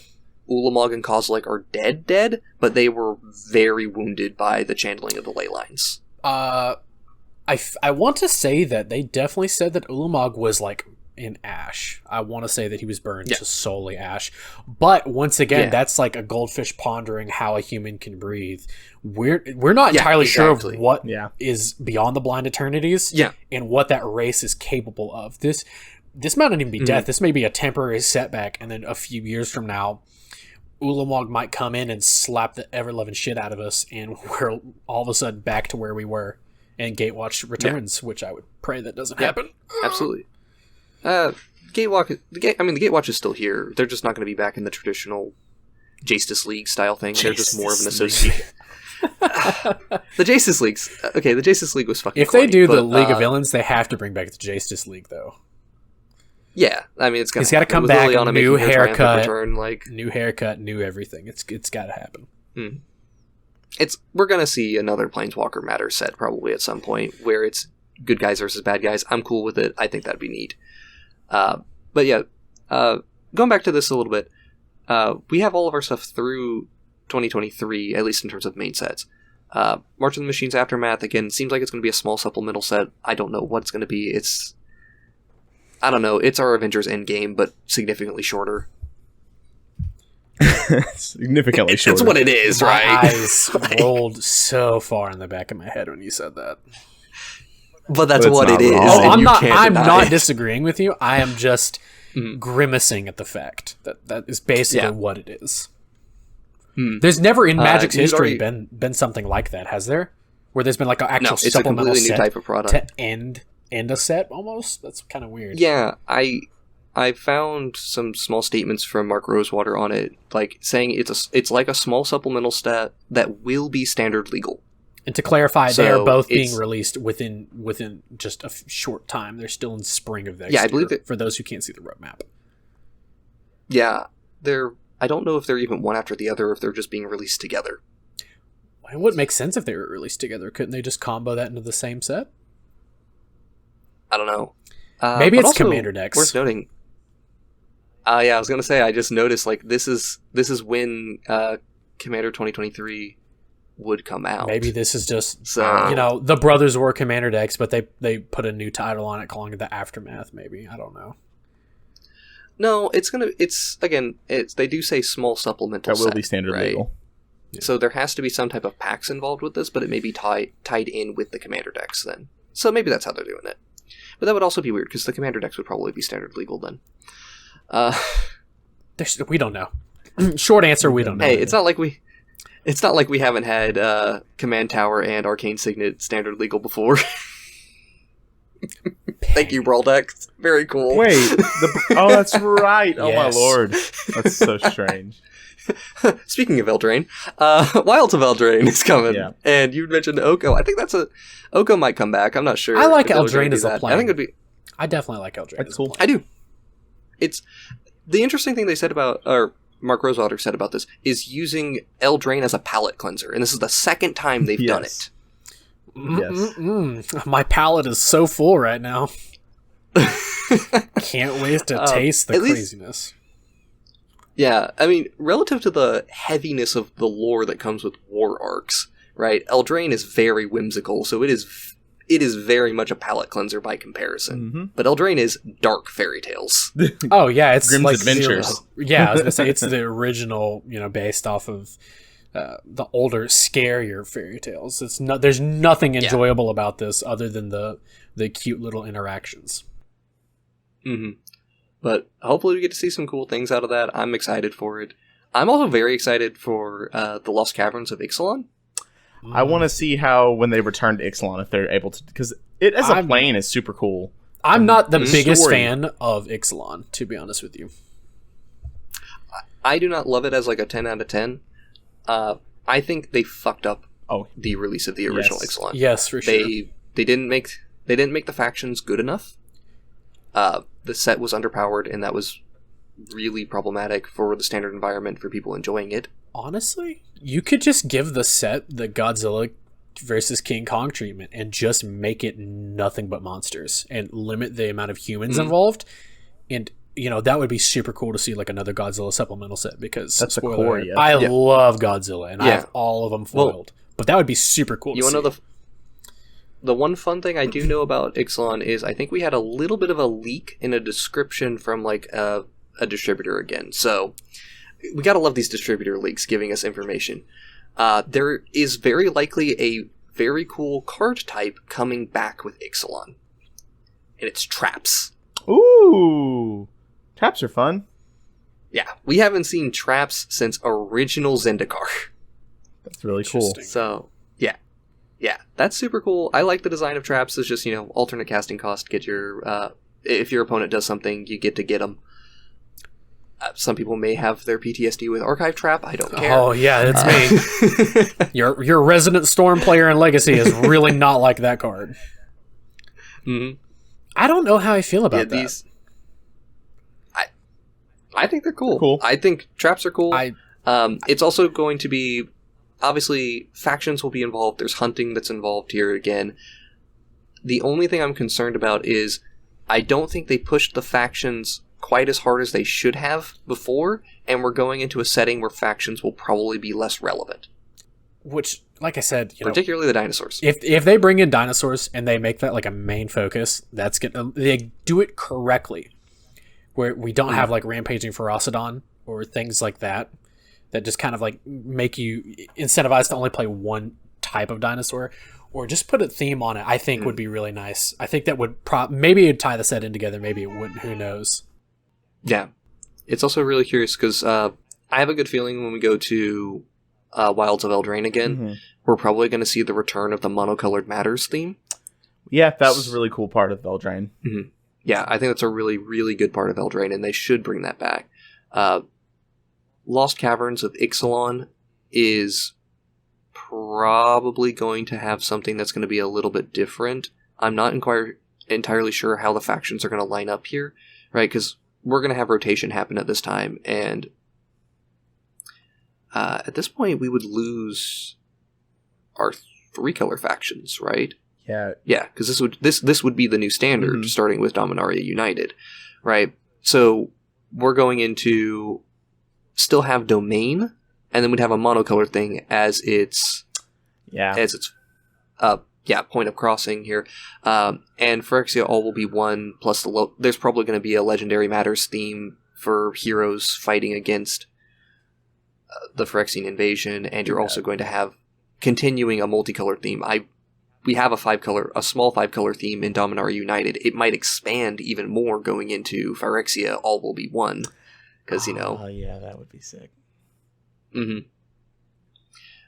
Ulamog and Kozilek are dead, but they were very wounded by the channeling of the ley lines. I want to say that they definitely said that Ulamog was like in ash. I want to say that he was burned to solely ash. But once again, that's like a goldfish pondering how a human can breathe. We're not entirely sure of what is beyond the blind eternities and what that race is capable of. This might not even be death. This may be a temporary setback, and then a few years from now, Ulamog might come in and slap the ever-loving shit out of us, and we're all of a sudden back to where we were, and Gatewatch returns, which I would pray that doesn't happen. Absolutely. The Gatewatch is still here. They're just not going to be back in the traditional Justice League style thing. They're just more of an associate. The Justice Leagues. Okay, the Justice League was fucking. If they do the League of Villains, they have to bring back the Justice League, though. Yeah, I mean, he's got to come back. New haircut, new haircut, new everything. It's got to happen. We're gonna see another Planeswalker Matter set probably at some point where it's good guys versus bad guys. I'm cool with it. I think that'd be neat. But yeah, going back to this a little bit, we have all of our stuff through 2023, at least in terms of main sets. March of the Machines Aftermath, again, seems like it's going to be a small supplemental set. I don't know what it's going to be. I don't know. It's our Avengers Endgame, but significantly shorter. Significantly shorter. It's what it is, right? My eyes rolled so far in the back of my head when you said that. But that's what it is. Oh, I'm not disagreeing with you. I am just grimacing at the fact that is basically what it is. There's never in Magic's history been something like that, has there? Where there's been like an actual supplemental set new type of product to end a set almost? That's kind of weird. Yeah, I found some small statements from Mark Rosewater on it, like saying it's like a small supplemental set that will be standard legal. And to clarify, they are both being released within just a short time. They're still in spring of next year. I believe that, for those who can't see the roadmap. Yeah, I don't know if they're even one after the other, or if they're just being released together. It wouldn't make sense if they were released together. Couldn't they just combo that into the same set? I don't know. Maybe it's Commander decks. Worth noting. I was gonna say, I just noticed like this is when Commander 2023 would come out. Maybe this is just the Brothers War Commander decks, but they put a new title on it calling it the Aftermath. Maybe, I don't know. No, they do say small supplemental that will be standard legal. Yeah. So there has to be some type of packs involved with this, but it may be tied in with the Commander decks then. So maybe that's how they're doing it. But that would also be weird because the Commander decks would probably be standard legal then. We don't know. Short answer, we don't know. Hey, it's not like we haven't had Command Tower and Arcane Signet standard legal before. Thank you, Broldex. Very cool. Wait, that's right. Oh my Yes. lord, that's so strange. Speaking of Eldraine, Wilds of Eldraine is coming. Yeah. And you mentioned Oko. I think Oko might come back. I'm not sure. I like if they were gonna Eldraine do as a that. plane. I think it'd be. I definitely like Eldraine. That's cool. I do. It's the interesting thing they said about, or Mark Rosewater said about this, is using Eldraine as a palate cleanser, and this is the second time they've done it. Yes. My palate is so full right now. Can't wait to taste the at least- craziness. Yeah, I mean, relative to the heaviness of the lore that comes with war arcs, right? Eldraine is very whimsical, so it is very much a palate cleanser by comparison. Mm-hmm. But Eldraine is dark fairy tales. Oh yeah, it's Grimm's like Adventures. Yeah, I was gonna say it's the original, based off of the older, scarier fairy tales. There's nothing enjoyable about this other than the cute little interactions. Mm-hmm. But hopefully we get to see some cool things out of that. I'm excited for it. I'm also very excited for the Lost Caverns of Ixalan. I want to see how when they return to Ixalan, if they're able to, because it as a plane is super cool. I'm not the biggest story. fan of Ixalan, to be honest with you. I do not love it as like a 10 out of 10. I think they fucked up the release of the original Ixalan. Yes, for sure. They didn't make the factions good enough. The set was underpowered, and that was really problematic for the standard environment for people enjoying it. Honestly, you could just give the set the Godzilla versus King Kong treatment and just make it nothing but monsters and limit the amount of humans involved. And, that would be super cool to see like another Godzilla supplemental set because That's the spoiler core, alert, yeah. I love Godzilla and I Yeah. have all of them foiled. But that would be super cool You to want see. to know the one fun thing I do know about Ixalan is I think we had a little bit of a leak in a description from like a distributor again. So we gotta love these distributor leaks giving us information. There is very likely a very cool card type coming back with Ixalan. And it's traps. Ooh, traps are fun. Yeah, we haven't seen traps since original Zendikar. That's really cool. Interesting. So, yeah, that's super cool. I like the design of traps. It's just, alternate casting cost. Get your, if your opponent does something, you get to get them. Some people may have their PTSD with Archive Trap. I don't care. Oh yeah, it's me. Your Resident Storm player in Legacy is really not like that card. Mm-hmm. I don't know how I feel about that. I think they're cool. Cool. I think traps are cool. I It's also going to be, obviously, factions will be involved. There's hunting that's involved here again. The only thing I'm concerned about is I don't think they pushed the factions quite as hard as they should have before, and we're going into a setting where factions will probably be less relevant. which, like I said, Particularly the dinosaurs. if they bring in dinosaurs and they make that like a main focus, that's gonna they do it correctly, where we don't have like rampaging Ferocidon or things like that just kind of like make you incentivized to only play one type of dinosaur, or just put a theme on it. I think would be really nice. I think that would maybe it'd tie the set in together, maybe it wouldn't. Who knows? Yeah. It's also really curious because I have a good feeling when we go to Wilds of Eldraine again, we're probably going to see the return of the monocolored matters theme. Yeah, that was a really cool part of Eldraine. Mm-hmm. Yeah, I think that's a really, really good part of Eldraine, and they should bring that back. Lost Caverns of Ixalan is probably going to have something that's going to be a little bit different. I'm not entirely sure how the factions are going to line up here, right? Because we're going to have rotation happen at this time, and at this point we would lose our 3-color factions, right? Yeah. Yeah, because this would be the new standard, starting with Dominaria United, right? So we're going into still have Domain, and then we'd have a monocolor thing as its point of crossing here. And Phyrexia all will be one, plus there's probably going to be a Legendary Matters theme for heroes fighting against the Phyrexian invasion, and you're also going to have continuing a multicolor theme. We have a small 5-color theme in Dominaria United. It might expand even more going into Phyrexia all will be one, because Oh yeah, that would be sick. Mm-hmm.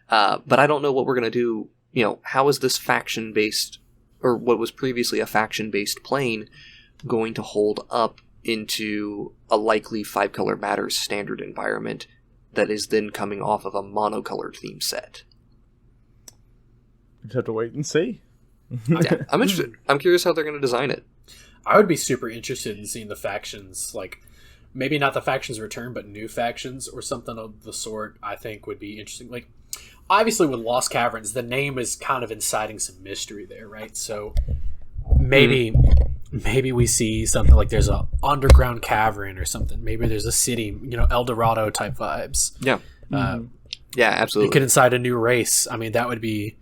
But I don't know what we're going to do. How is this faction-based or what was previously a faction-based plane going to hold up into a likely 5-color matters standard environment that is then coming off of a monocolored theme set? Just have to wait and see. Yeah, I'm interested. I'm curious how they're going to design it. I would be super interested in seeing the factions, like, maybe not the factions return, but new factions or something of the sort. I think would be interesting. Like, obviously with Lost Caverns, the name is kind of inciting some mystery there, right? So maybe we see something like there's a underground cavern or something. Maybe there's a city, El Dorado type vibes. Yeah. Yeah, absolutely. It could incite a new race. I mean, that would be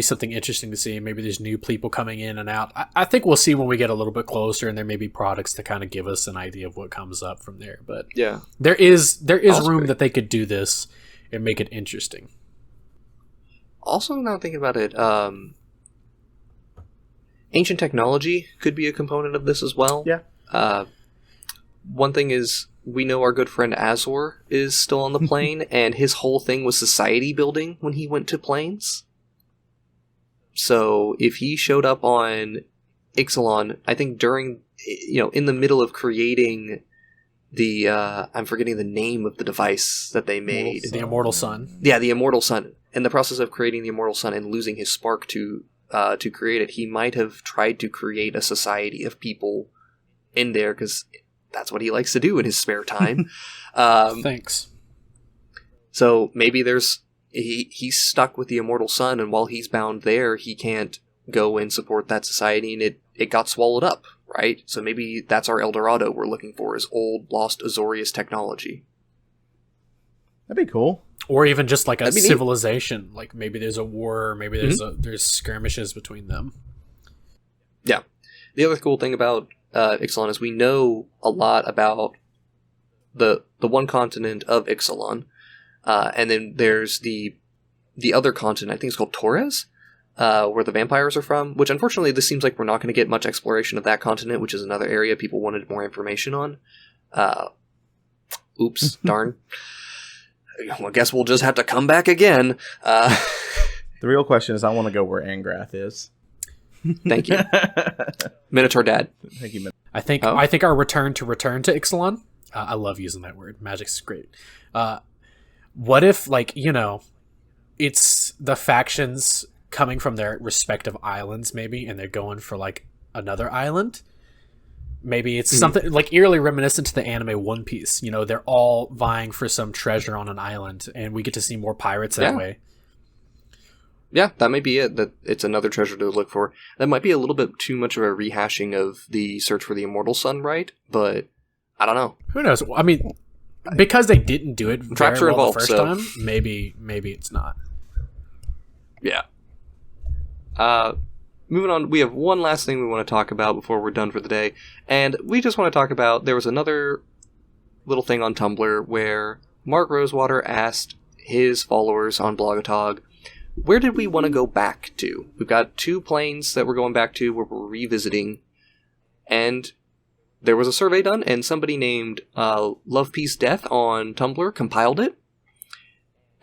something interesting to see. Maybe there's new people coming in and out. I think we'll see when we get a little bit closer, and there may be products to kind of give us an idea of what comes up from there. But yeah, there is room that they could do this and make it interesting. Also, now thinking about it, ancient technology could be a component of this as well. Yeah. One thing is, we know our good friend Azor is still on the plane, and his whole thing was society building when he went to planes. So if he showed up on Ixalan, I think during, in the middle of creating the, I'm forgetting the name of the device that they made. The Immortal Sun. Yeah, the Immortal Sun. In the process of creating the Immortal Sun and losing his spark to create it, he might have tried to create a society of people in there, because that's what he likes to do in his spare time. Thanks. So maybe he's stuck with the Immortal Sun, and while he's bound there, he can't go and support that society, and it got swallowed up, right? So maybe that's our El Dorado we're looking for, is old, lost Azorius technology. That'd be cool. Or even just like a civilization. Neat. Like maybe there's a war, or maybe there's skirmishes between them. Yeah. The other cool thing about Ixalan is we know a lot about the one continent of Ixalan. And then there's the other continent, I think it's called Torres, where the vampires are from, which unfortunately this seems like we're not going to get much exploration of that continent, which is another area people wanted more information on. Oops, darn. Well, I guess we'll just have to come back again. The real question is, I want to go where Angrath is. Thank you. Minotaur Dad. Thank you, I think our return to Ixalan, I love using that word. Magic's great. What if, it's the factions coming from their respective islands, maybe, and they're going for, another island? Maybe it's something, eerily reminiscent to the anime One Piece. They're all vying for some treasure on an island, and we get to see more pirates that way. Yeah, that might be it. That it's another treasure to look for. That might be a little bit too much of a rehashing of the search for the Immortal Sun, right? But, I don't know. Who knows? I mean, because they didn't do it very well involved, the first time, maybe it's not. Yeah. Moving on, we have one last thing we want to talk about before we're done for the day, and we just want to talk about, there was another little thing on Tumblr where Mark Rosewater asked his followers on Blogatog, where did we want to go back to? We've got 2 planes that we're going back to where we're revisiting, and there was a survey done, and somebody named lovepeacedeath on Tumblr compiled it,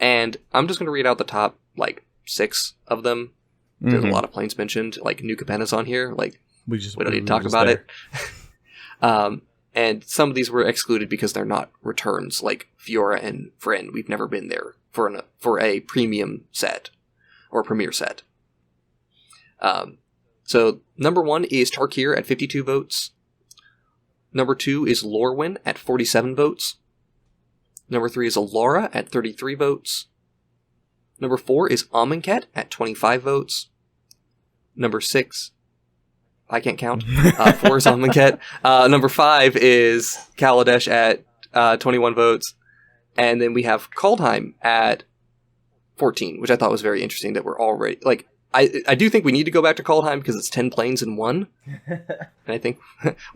and I'm just going to read out the top, 6 of them. There's a lot of planes mentioned, New Capenna's on here, we don't need to talk about it. And some of these were excluded because they're not returns, like Fiora and Vryn. We've never been there for a premium set, or premier set. So, number 1 is Tarkir at 52 votes. Number 2 is Lorwyn at 47 votes. Number 3 is Alara at 33 votes. Number 4 is Amonkhet at 25 votes. Number 6, I can't count. 4 is Amonkhet. Number 5 is Kaladesh at 21 votes. And then we have Kaldheim at 14, which I thought was very interesting that we're already... I do think we need to go back to Kaldheim because it's 10 planes in one. And I think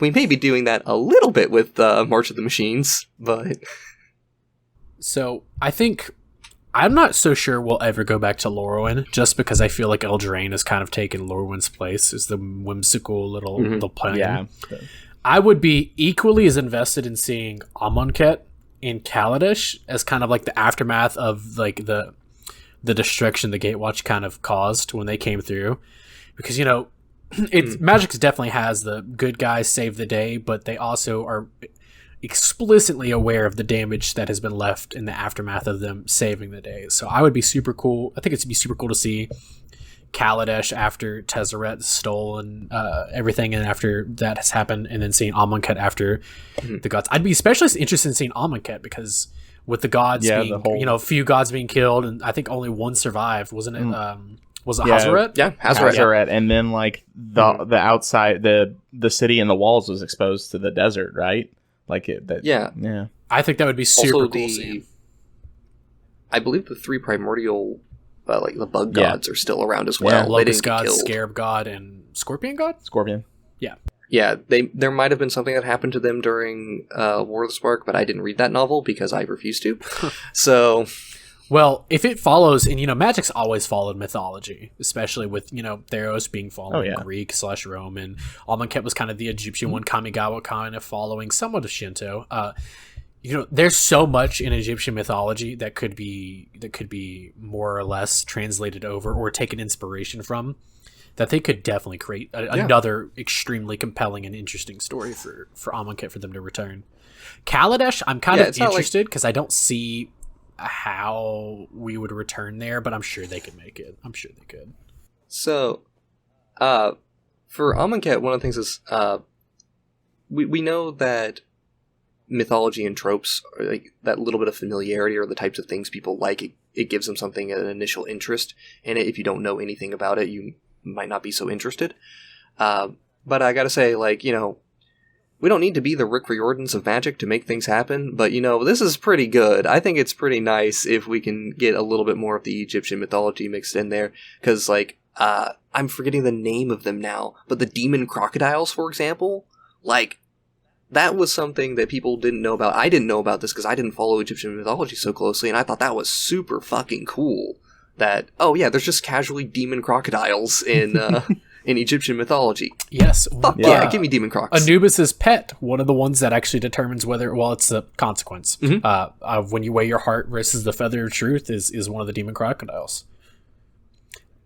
we may be doing that a little bit with March of the Machines, but... So, I think... I'm not so sure we'll ever go back to Lorwyn, just because I feel like Eldraine has kind of taken Lorwyn's place as the whimsical little plane. Yeah. I would be equally as invested in seeing Amonkhet in Kaladesh as kind of the aftermath of the destruction the Gatewatch kind of caused when they came through. because Magic definitely has the good guys save the day, but they also are explicitly aware of the damage that has been left in the aftermath of them saving the day. So I would be super cool. I think it'd be super cool to see Kaladesh after Tezzeret stolen everything, and after that has happened, and then seeing Amonkhet after the gods. I'd be especially interested in seeing Amonkhet, because with the gods being, a few gods being killed, and I think only one survived, wasn't it? Was it Hazaret? Yeah, Hazaret, and then like the outside, the city and the walls was exposed to the desert, right? Like yeah. I think that would be super also cool. Seeing. I believe the 3 primordial, like the bug gods, are still around as well. Yeah, Locust God, Scarab God, and Scorpion God. Scorpion. Yeah, there might have been something that happened to them during War of the Spark, but I didn't read that novel because I refused to. So, well, if it follows, and Magic's always followed mythology, especially with Theros being following Greek/Roman. Amonkhet was kind of the Egyptian one. Kamigawa kind of following somewhat of Shinto. There's so much in Egyptian mythology that could be more or less translated over or taken inspiration from, that they could definitely create another extremely compelling and interesting story for Amonkhet for them to return. Kaladesh, I'm kind of interested because I don't see how we would return there, but I'm sure they could make it. I'm sure they could. So, for Amonkhet, one of the things is we know that mythology and tropes, or like that little bit of familiarity, are the types of things people like. It gives them something, an initial interest in it. If you don't know anything about it, you might not be so interested. But I gotta say, we don't need to be the Rick Riordans of Magic to make things happen, but this is pretty good. I think it's pretty nice if we can get a little bit more of the Egyptian mythology mixed in there, because I'm forgetting the name of them now, but the demon crocodiles, for example, that was something that people didn't know about. I didn't know about this because I didn't follow Egyptian mythology so closely, and I thought that was super fucking cool. That, there's just casually demon crocodiles in in Egyptian mythology. Yes. Fuck yeah, give me demon crocs. Anubis's pet, one of the ones that actually determines whether, it's the consequence. Of when you weigh your heart versus the feather of truth is one of the demon crocodiles.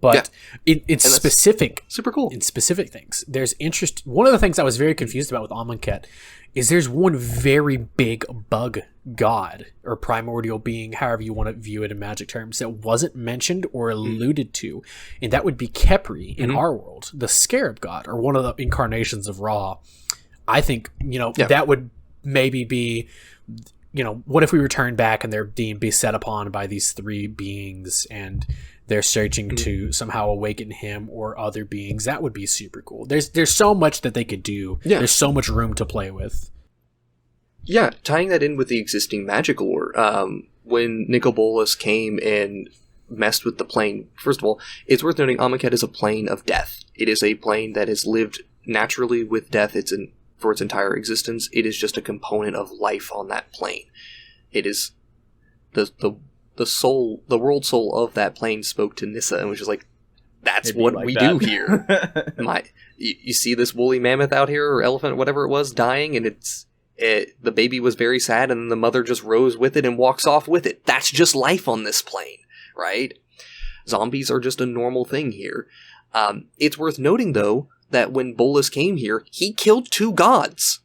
But it's specific. Super cool. In specific things. There's interest. One of the things I was very confused about with Amonkhet is there's one very big bug god, or primordial being, however you want to view it in Magic terms, that wasn't mentioned or alluded to, and that would be Khepri in our world, the scarab god, or one of the incarnations of Ra. I think, that would maybe be, what if we return back and they're being beset upon by these 3 beings, and they're searching to somehow awaken him or other beings. That would be super cool. There's so much that they could do. Yeah. There's so much room to play with. Yeah, tying that in with the existing Magic lore, when Nicol came and messed with the plane, first of all, it's worth noting Amonkhet is a plane of death. It is a plane that has lived naturally with death for its entire existence. It is just a component of life on that plane. It is the soul, the world soul of that plane spoke to Nissa and was just like, that's what we do here. You see this woolly mammoth out here, or elephant, whatever it was, dying, and the baby was very sad, and then the mother just rose with it and walks off with it. That's just life on this plane, right? Zombies are just a normal thing here. It's worth noting, though, that when Bolas came here, he killed 2 gods.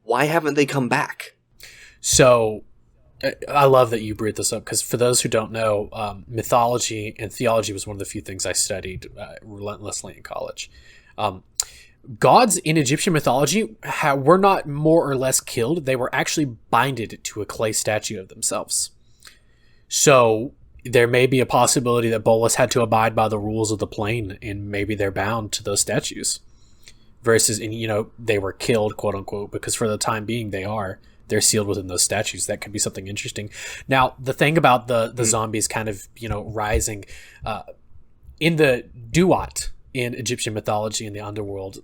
Why haven't they come back? So, I love that you brought this up, because for those who don't know, mythology and theology was one of the few things I studied relentlessly in college. Gods in Egyptian mythology were not more or less killed. They were actually binded to a clay statue of themselves. So there may be a possibility that Bolas had to abide by the rules of the plane, and maybe they're bound to those statues. Versus, they were killed, quote unquote, because for the time being they're sealed within those statues. That could be something interesting. Now, the thing about the zombies kind of, rising in the Duat in Egyptian mythology in the underworld,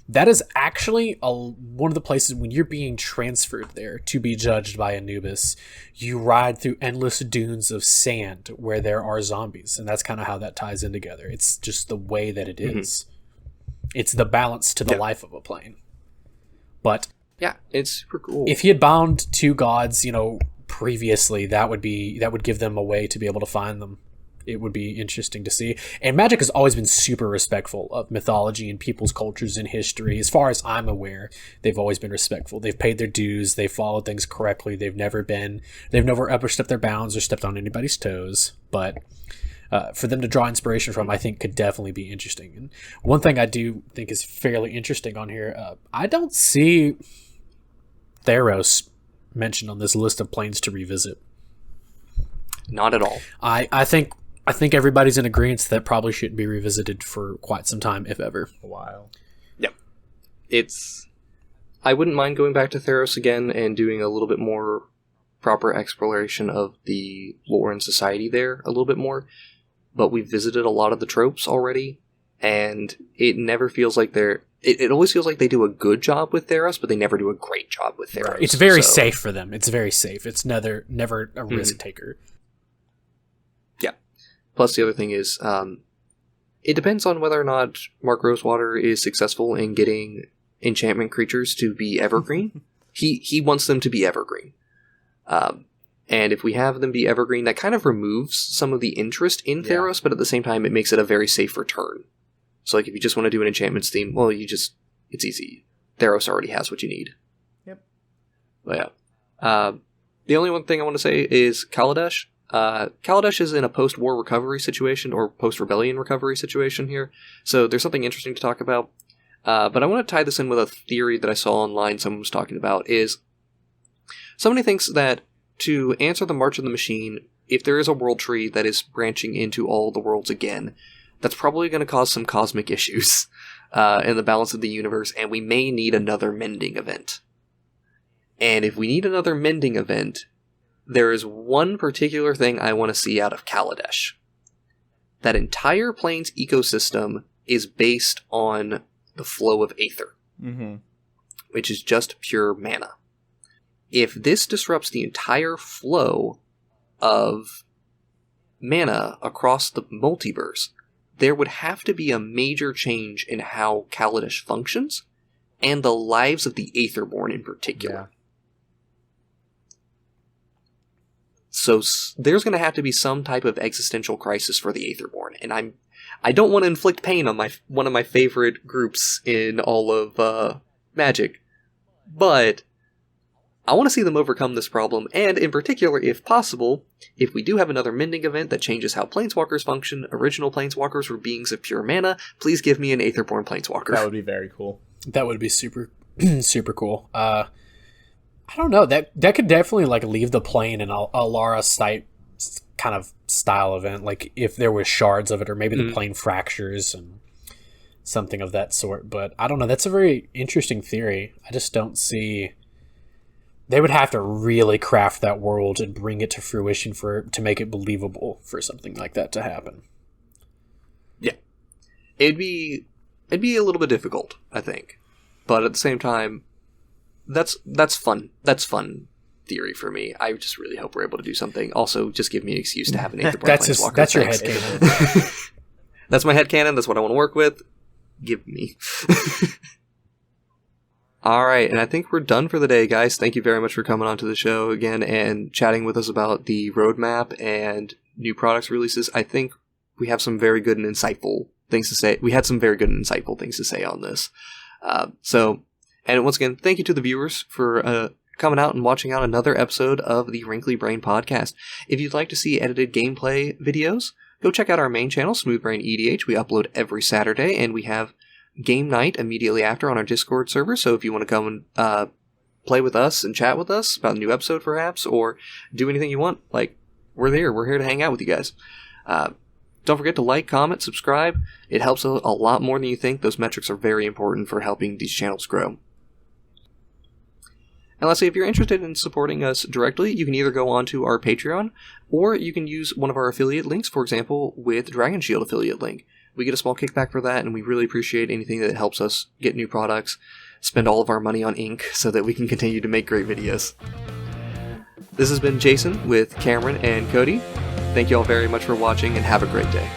that is actually one of the places when you're being transferred there to be judged by Anubis, you ride through endless dunes of sand where there are zombies. And that's kind of how that ties in together. It's just the way that it is. It's the balance to the life of a plane. But yeah, it's super cool. If he had bound 2 gods, previously, that would give them a way to be able to find them. it would be interesting to see. And Magic has always been super respectful of mythology and people's cultures and history. As far as I'm aware, they've always been respectful. They've paid their dues. They've followed things correctly. They've never overstepped their bounds or stepped on anybody's toes. But for them to draw inspiration from, I think could definitely be interesting. And one thing I do think is fairly interesting on here, I don't see Theros mentioned on this list of planes to revisit. Not at all. I think everybody's in agreement that probably shouldn't be revisited for quite some time, if ever. A while. Yep. I wouldn't mind going back to Theros again and doing a little bit more proper exploration of the lore and society there a little bit more. But we've visited a lot of the tropes already, and it never feels like it always feels like they do a good job with Theros, but they never do a great job with Theros. It's very safe for them. It's very safe. It's never a risk taker. Yeah. Plus, the other thing is, it depends on whether or not Mark Rosewater is successful in getting enchantment creatures to be evergreen. He wants them to be evergreen. And if we have them be evergreen, that kind of removes some of the interest in Theros, but at the same time, it makes it a very safe return. So, like, if you just want to do an enchantments theme, well, it's easy. Theros already has what you need. Yep. But yeah. The only one thing I want to say is Kaladesh. Kaladesh is in a post-war recovery situation, or post-rebellion recovery situation here, so there's something interesting to talk about. But I want to tie this in with a theory that I saw online someone was talking about, is somebody thinks that to answer the March of the Machine, if there is a world tree that is branching into all the worlds again, that's probably going to cause some cosmic issues in the balance of the universe, and we may need another mending event. And if we need another mending event, there is one particular thing I want to see out of Kaladesh. That entire plane's ecosystem is based on the flow of Aether, which is just pure mana. If this disrupts the entire flow of mana across the multiverse, there would have to be a major change in how Kaladesh functions, and the lives of the Aetherborn in particular. Yeah. So there's going to have to be some type of existential crisis for the Aetherborn, and I don't want to inflict pain on one of my favorite groups in all of Magic, but I want to see them overcome this problem, and in particular, if possible, if we do have another mending event that changes how Planeswalkers function, original Planeswalkers were beings of pure mana, please give me an Aetherborn Planeswalker. That would be very cool. That would be super, super cool. I don't know, that could definitely like leave the plane in a Alara type kind of style event, like if there was shards of it, or maybe the plane fractures and something of that sort, but I don't know, that's a very interesting theory. I just don't see... They would have to really craft that world and bring it to fruition to make it believable for something like that to happen. Yeah. It'd be a little bit difficult, I think. But at the same time, that's fun. That's fun theory for me. I just really hope we're able to do something. Also, just give me an excuse to have an Aetherborn Planeswalker. That's your headcanon. That's my headcanon. That's what I want to work with. Give me. All right, and I think we're done for the day, guys. Thank you very much for coming onto the show again and chatting with us about the roadmap and new products releases. I think we have some very good and insightful things to say. We had some very good and insightful things to say on this. And once again, thank you to the viewers for coming out and watching out another episode of the Wrinkly Brain podcast. If you'd like to see edited gameplay videos, go check out our main channel, SmoothBrainEDH. We upload every Saturday, and we have game night immediately after on our Discord server, so if you want to come and play with us and chat with us about a new episode perhaps, or do anything you want, like, we're here to hang out with you guys. Don't forget to like, comment, subscribe. It helps a lot more than you think. Those metrics are very important for helping these channels grow. And lastly, if you're interested in supporting us directly, you can either go on to our Patreon, or you can use one of our affiliate links, for example, with Dragon Shield affiliate link. We get a small kickback for that, and we really appreciate anything that helps us get new products, spend all of our money on ink so that we can continue to make great videos. This has been Jason with Cameron and Cody. Thank you all very much for watching, and have a great day.